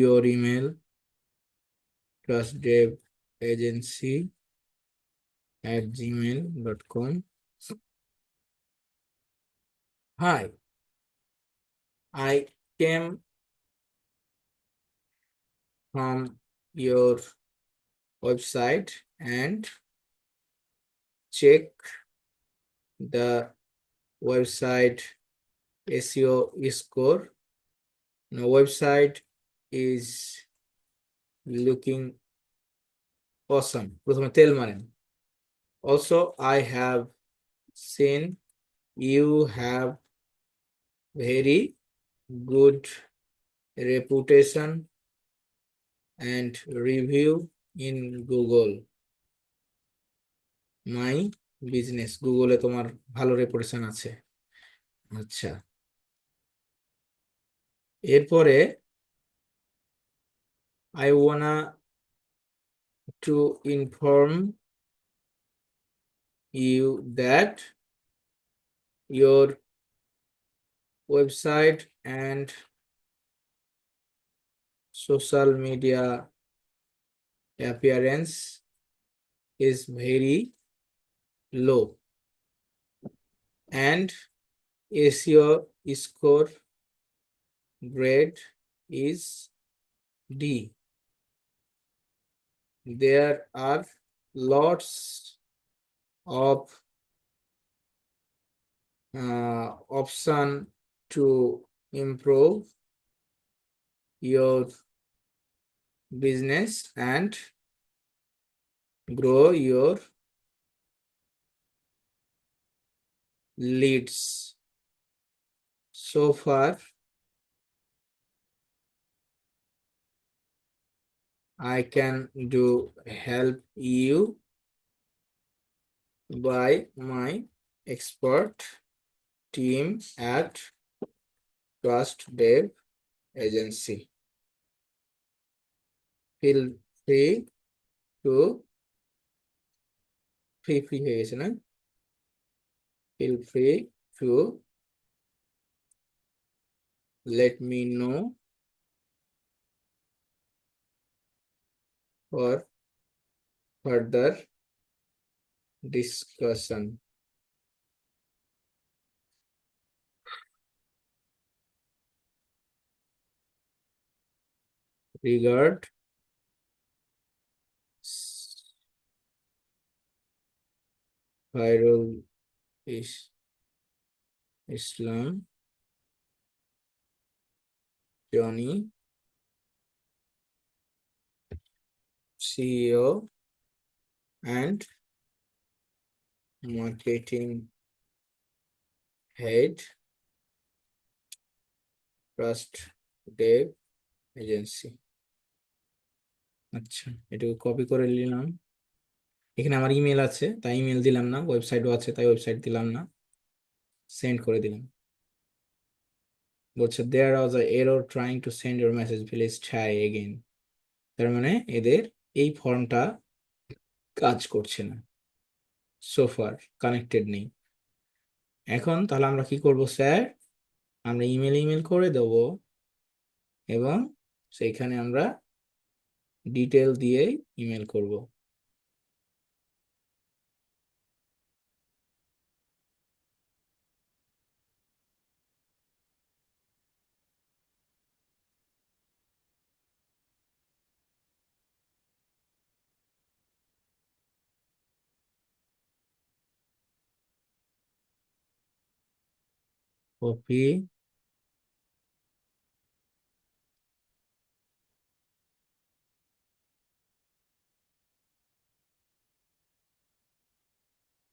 your email trustdevagency@gmail.com. Hi, I came from your website and check the website SEO score. The website is looking awesome. প্রথমে তেল মারেন। Also, I have seen you have very good reputation and review in Google. My business, গুগলে তোমার ভালো reputation আছে। আচ্ছা, এরপরে I wanna to inform you that your website and social media appearance is very low and SEO score grade is D. There are lots of option to improve your business and grow your leads. So far, I can do help you by my expert team at Trust Dev Agency. Feel free to free হয়ে গেছে না? Feel free to let me know for further discussion. Regard Khairul Islam, Johnny, CEO and marketing head, Trust Dev Agency. আচ্ছা, এটুকু copy করে নিলাম। এখানে আমার email আছে, তাই ইমেল দিলাম না, ওয়েবসাইটও আছে তাই ওয়েবসাইট দিলাম না, সেন্ড করে দিলাম। বলছে there was a error trying to send your message, please try again. তার মানে এদের এই ফর্মটা কাজ করছে না, সোফার কানেক্টেড নেই। এখন তাহলে আমরা কি করব স্যার? আমরা ইমেল করে দেব এবং সেইখানে আমরা ডিটেল দিয়ে ইমেল করব। কপি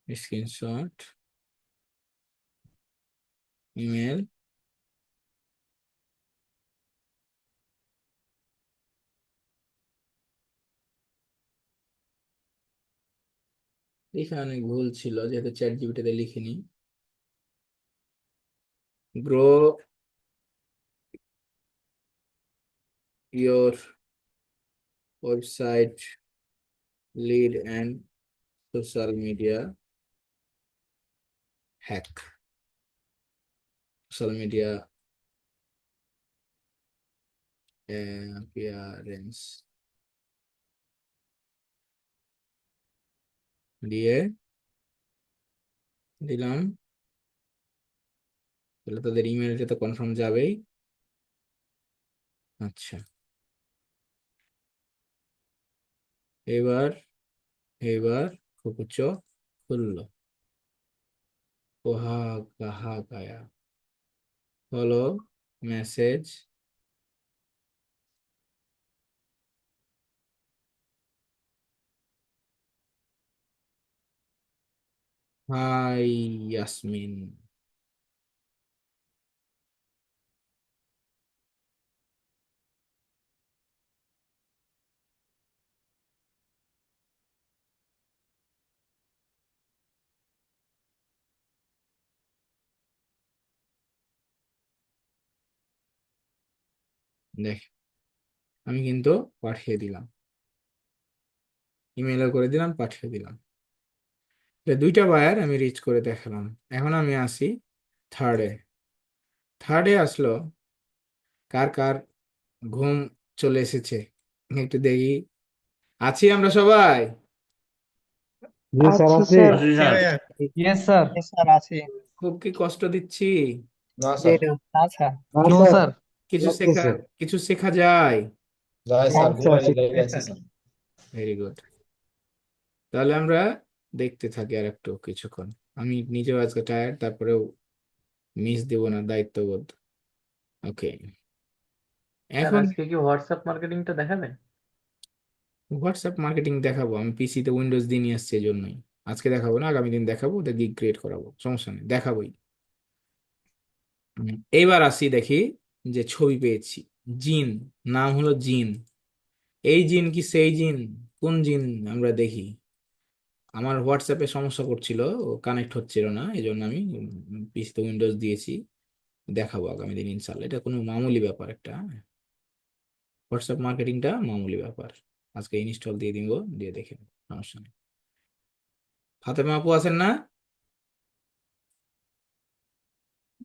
স্ক্রিনশট ইমেল এখানে অনেক ভুল ছিল যেহেতু চ্যাট জিপিটিতে লিখিনি grow your website lead and social media hack social media appearance দিয়ে দিলাম তাহলে তাদের ইমেলটা তো কনফার্ম যাবেই আচ্ছা এবার এবার চোখ খুললো কোহা কাহা গায়া হলো মেসেজ হাই ইয়াসমিন দেখ আমি কিন্তু পাঠিয়ে দিলাম ইমেলও করে দিলাম পাঠিয়ে দিলাম দুইটা বায়ার আমি রিচ করে দেখালাম এখন আমি আসি থার্ডে থার্ডে আসলো কার কার ঘুম চলে এসেছে একটু দেখি আছি আমরা সবাই
জি স্যার
আছি
আছি
স্যার
জি স্যার
ইয়েস স্যার
স্যার আছি
খুব কি কষ্ট দিচ্ছি
না
জি
স্যার
না স্যার
না
নো
স্যার
স্যার
কিছু শেখা
লাগতেছে
কিছু শেখা যায়
জয় স্যার
আচ্ছা
ঘুমাই
ঠিক
লেগে আছি স্যার
ভেরি গুড তাহলে আমরা দেখতে থাকি আর একটু কিছুক্ষণ আমি নিজেও আজকে টায়ার্ড তারপরেও মিস দেব না দায়িত্ববোধ ওকে
স্যার
এখন
আজকে কি হোয়াটসঅ্যাপ মার্কেটিংটা দেখাবেন?
হোয়াটসঅ্যাপ মার্কেটিং দেখাবো আমি পিসিতে উইন্ডোজ দিয়ে নিয়ে আসছি এই জন্যই আজকে দেখাবো না আগামী দিন দেখাবো ওদের গিগ ক্রিয়েট করাবো সমস্যা নেই দেখাবোই এইবার আসি দেখি যে ছবি পেয়েছি জিন নাম হলো জিন এই জিন কি সেই জিন কোন জিন আমরা দেখি আমার হোয়াটসঅ্যাপে সমস্যা করছিল কানেক্ট হচ্ছিল না এই জন্য আমি পিসিতে উইন্ডোজ দিয়েছি দেখাবো আগামী দিন ইনশাল্লাহ এটা কোনো মামুলি ব্যাপার একটা হোয়াটসঅ্যাপ মার্কেটিংটা মামুলি ব্যাপার আজকে ইনস্টল দিয়ে দিব দিয়ে দেখে নেবো, সমস্যা নেই ফাতেমা আপু আছেন না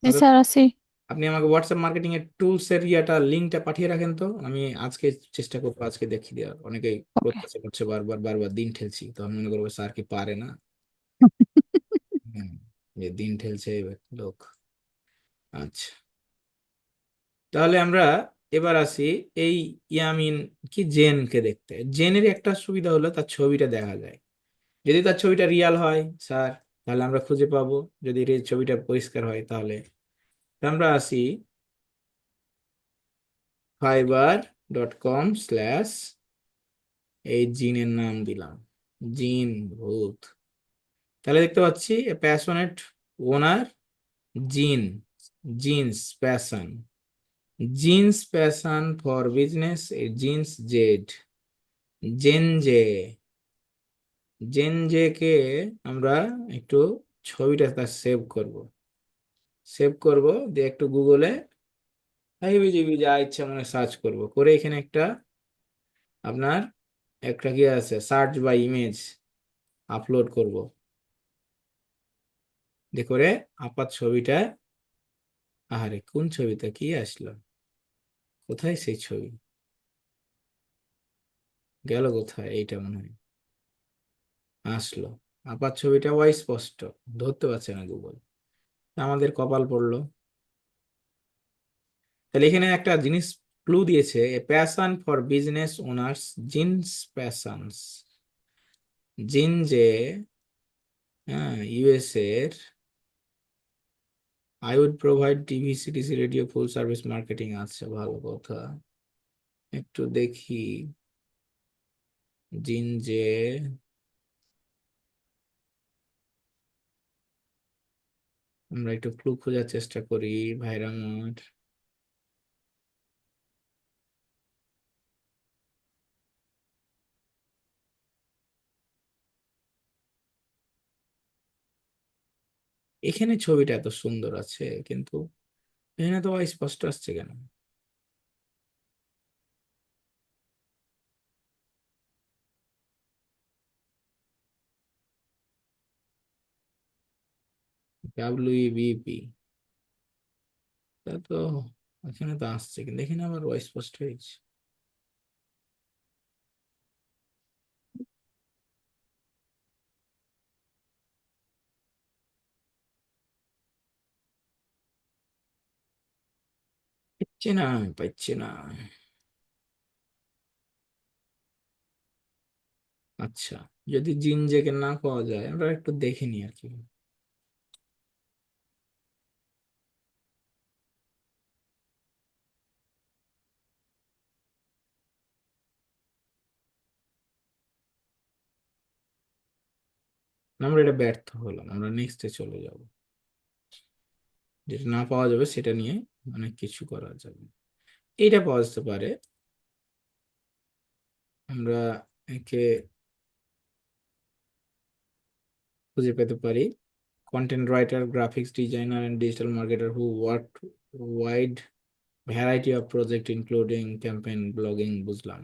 জি
ফাতেমা,
স্যার আছি
আপনি আমাকে হোয়াটসঅ্যাপ মার্কেটিং এর টুলস এর ইয়াটা লিঙ্কটা পাঠিয়ে রাখেন তো আমি আজকে চেষ্টা করবো আজকে দেখিয়ে দেওয়ার অনেকেই
ওকে
করতেছে করছে বারবার বারবার দিন ঠেলছি তো আমি মনে করবো স্যার কি পারে না হুম, যে দিন ঠেলছে এই লোক আচ্ছা তাহলে আমরা এবার আসি এই ইয়ামিন কি জেনকে দেখতে জেনের একটা সুবিধা হলো তার ছবিটা দেখা যায় যদি তার ছবিটা রিয়াল হয় স্যার তাহলে আমরা খুঁজে পাবো যদি ছবিটা পরিষ্কার হয় তাহলে আমরা আসি fiverr.com/ এই জিনের নাম দিলাম জিন ভূত তাহলে দেখতে পাচ্ছি passionate owner gene genes passion genes passion for business genes Z Gen Z Gen Z কে আমরা একটু ছবিটা তার সেভ করব দিয়ে একটু গুগলে হাইবিজিবি যা ইচ্ছা মনে সার্চ করব করে এখানে আপনার একটা কি আছে সার্চ বাই ইমেজ আপলোড করব দিয়ে করে আপাত ছবিটা আহারে কোন ছবিটা কি আসলো কোথায় সেই ছবি গেল কোথায় এইটা মনে হয় আসলো আপাত ছবিটা স্পষ্ট ধরতে পারছে না গুগল আমাদের কপাল পড়লো তাহলে এখানে একটা জিনিস ক্লু দিয়েছে passion for business owners jeans passions gene যে হ্যাঁ ইউএস এর I would provide TV CTC radio full service marketing. আচ্ছা, ভালো কথা। একটু দেখি জিনজে। আমরা একটু ক্লু খোঁজার চেষ্টা করি ভাইরা আমার। এখানে ছবিটা এত সুন্দর আছে কিন্তু এখানে তো স্পষ্ট আসছে কেন? WEBP, তা তো এখানে তো আসছে কিন্তু এখানে আবার অস্পষ্ট হয়েছে। পাচ্ছি না, পাচ্ছি না। আচ্ছা, যদি জিনজেকে না পাওয়া যায় আমরা একটু দেখে নিই আর কি। আমরা এটা ব্যর্থ হলাম, আমরা নেক্সটে চলে যাব। যেটা না পাওয়া যাবে সেটা নিয়ে অনেক কিছু করা যাবে। এইটা পাওয়া যেতে পারে। আমরা একে খুঁজে পেতে পারি। Content writer, graphics designer and digital marketer who work wide variety of project including campaign blogging. বুঝলাম।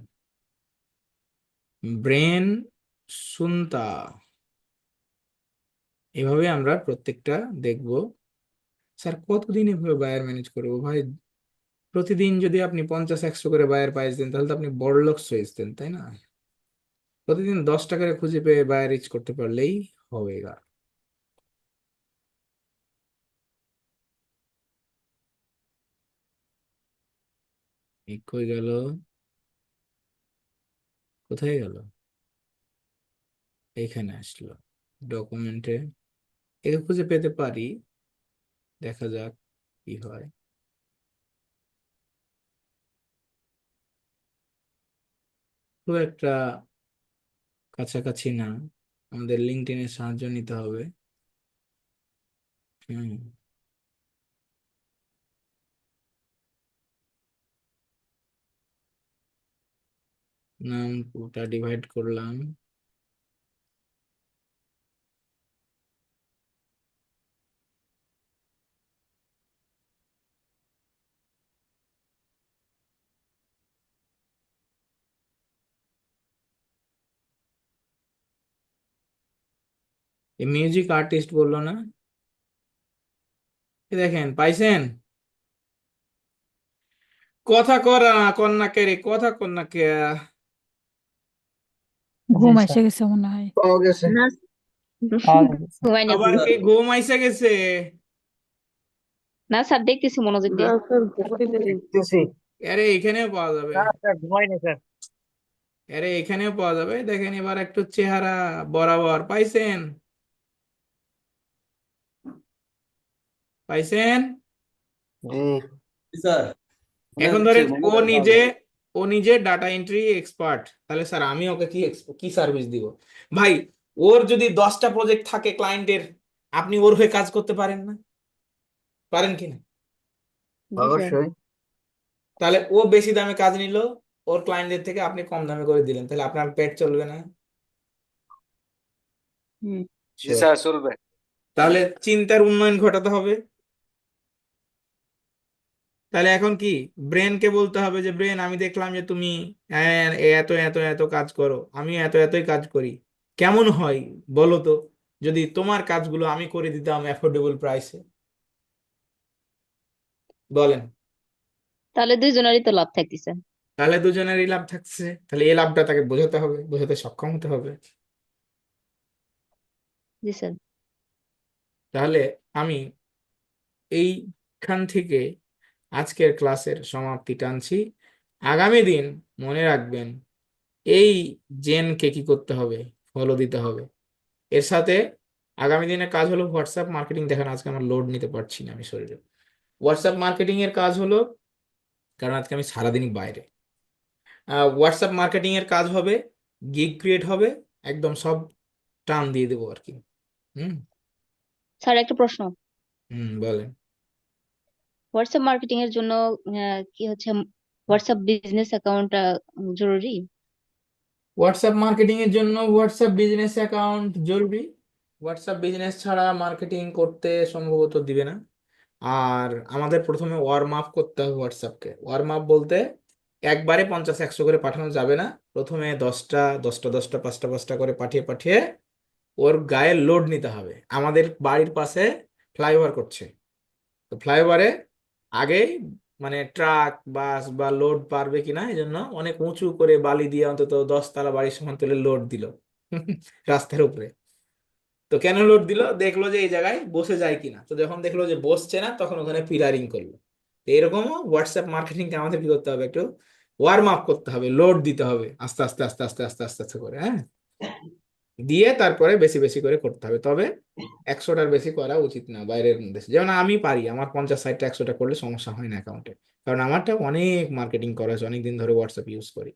ব্রেন সুনতা। এভাবে আমরা প্রত্যেকটা দেখব। স্যার কতদিন এভাবে বায়ার ম্যানেজ করবো ভাই? প্রতিদিন যদি আপনি 50-100 করে বায়ার পাইতেন তাহলে তো আপনি বড়লোক হয়ে যেতেন, তাই না? প্রতিদিন 10টা করে খুঁজে পেয়ে বায়ার রিচ করতে পারলেই হবে গা। কই গেল? কোথায় গেল? এখানে আসলো ডকুমেন্টে। একে খুঁজে পেতে পারি, দেখা যাক কি হয়। খুব একটা কাছাকাছি না, আমাদের লিঙ্কডইনের সাহায্য নিতে হবে। হুম, নাম পুরোটা ডিভাইড করলাম। এই মিউজিক আর্টিস্ট বললো না? এ দেখেন, পাইছেন? কথা কর না, কন্যাকে রে, কথা কন্যাকে।
জি
ঘুম
স্যার
এসে গেছে মনে হয়।
পাওয়া গেছে।
না
পাওয়া গেছে স্যার।
ঘুমাই
আবার
নাকি?
কি ঘুম আইসা গেছে?
না স্যার, দেখতেছি মনোযোগ দিয়ে।
দেখতেছি।
আরে এখানেও পাওয়া যাবে।
না স্যার ঘুমাইনি স্যার।
আরে এখানেও পাওয়া যাবে, দেখেন এবার একটু চেহারা বরাবর। পাইছেন? পাইছেন?
জি স্যার।
এখন ধরেন ও নিজে ডাটা এন্ট্রি এক্সপার্ট, তাহলে স্যার আমি ওকে কি কি সার্ভিস দিব? ভাই, ওর যদি 10টা প্রজেক্ট থাকে ক্লায়েন্টের, আপনি ওর হয়ে কাজ করতে পারেন না? পারেন কিনা?
জি স্যার।
অবশ্যই।
তাহলে ও বেশি দামে কাজ নিল ওর ক্লায়েন্টদের থেকে, আপনি কম দামে করে দিলেন, তাহলে আপনার পেট চলবে না?
হুম।
জি স্যার চলবে।
তাহলে চিন্তার উন্নয়ন ঘটাতে হবে। তাহলে এখন কি, ব্রেনকে বলতে হবে যে ব্রেন, আমি দেখলাম যে তুমি এত এত এত কাজ করো, আমি এত এতই কাজ করি, কেমন হয় বলো তো যদি তোমার কাজগুলো আমি করে দিতাম অ্যাফোর্ডেবল প্রাইসে? বলেন।
তাহলে দুইজনেরই তো লাভ থাকতেছে।
তাহলে দুজনেরই লাভ থাকছে, তাহলে এই লাভটা তাকে বোঝাতে হবে, বোঝাতে সক্ষম হতে হবে।
জি স্যার।
তাহলে আমি এইখান থেকে আজকের ক্লাসের সমাপ্তি টানছি। আগামী দিন মনে রাখবেন এই জেনকে কি করতে হবে, ফলো দিতে হবে। এর সাথে আগামী দিনের কাজ হলো হোয়াটসঅ্যাপ মার্কেটিং। দেখেন আজকে আমার লোড নিতে পারছি না আমি শরীরে। হোয়াটসঅ্যাপ মার্কেটিং এর কাজ হলো, কারণ আজকে আমি সারাদিনই বাইরে। হোয়াটসঅ্যাপ মার্কেটিং এর কাজ হবে, গিগ ক্রিয়েট হবে, একদম সব টান দিয়ে দেবো আর কি। হুম
স্যার একটা প্রশ্ন,
বলেন।
হোয়াটসঅ্যাপ মার্কেটিং এর জন্য কি হচ্ছে হোয়াটসঅ্যাপ বিজনেস অ্যাকাউন্ট জরুরি?
হোয়াটসঅ্যাপ মার্কেটিং এর জন্য হোয়াটসঅ্যাপ বিজনেস অ্যাকাউন্ট জরুরি। হোয়াটসঅ্যাপ বিজনেস ছাড়া মার্কেটিং করতে সম্ভবত দিবে না। আর আমাদের প্রথমে ওয়ার্ম আপ করতে হবে হোয়াটসঅ্যাপকে। ওয়ার্ম আপ বলতে একবারে 50-100 করে পাঠানো যাবে না। প্রথমে 10টা 10টা 10টা 5টা 5টা করে পাঠিয়ে পাঠিয়ে ওর গায়ে লোড নিতে হবে। আমাদের বাড়ির পাশে ফ্লাইওভার করছে, তো ফ্লাইওভারে আগে মানে ট্রাক বাস বা লোড পারবে কিনা এই জন্য অনেক উঁচু করে বালি দিয়ে অন্তত 10 তলা বাড়ির সমান তুলে লোড দিল রাস্তার উপরে। তো কেন লোড দিল, দেখলো যে এই জায়গায় বসে যায় কিনা। তো যখন দেখলো যে বসছে না তখন ওখানে পিলারিং করলো। তো এরকমও হোয়াটসঅ্যাপ মার্কেটিংকে আমাদের কি করতে হবে, একটু ওয়ার্ম আপ করতে হবে, লোড দিতে হবে আস্তে আস্তে আস্তে আস্তে আস্তে আস্তে আস্তে করে, হ্যাঁ, দিয়ে তারপরে বেশি বেশি করে করতে হবে। তবে 100টার বেশি করা উচিত না বাইরের দেশে। যেমন আমি পারি, আমার 50 60টা 100টা করলে সমস্যা হয় না অ্যাকাউন্টে, কারণ আমারটা অনেক মার্কেটিং করা হয়েছে, অনেকদিন ধরে হোয়াটসঅ্যাপ ইউজ করি।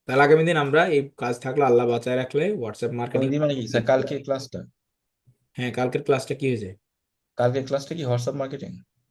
তাহলে আগামী দিন আমরা এই কাজ থাকলে, আল্লাহ বাঁচায় রাখলে, হোয়াটসঅ্যাপ মার্কেটিং।
মানে কি স্যার কালকে ক্লাসটা
হ্যাঁ, কালকের ক্লাসটা কি হয়েছে?
কালকের ক্লাসটা কি হোয়াটসঅ্যাপ মার্কেটিং?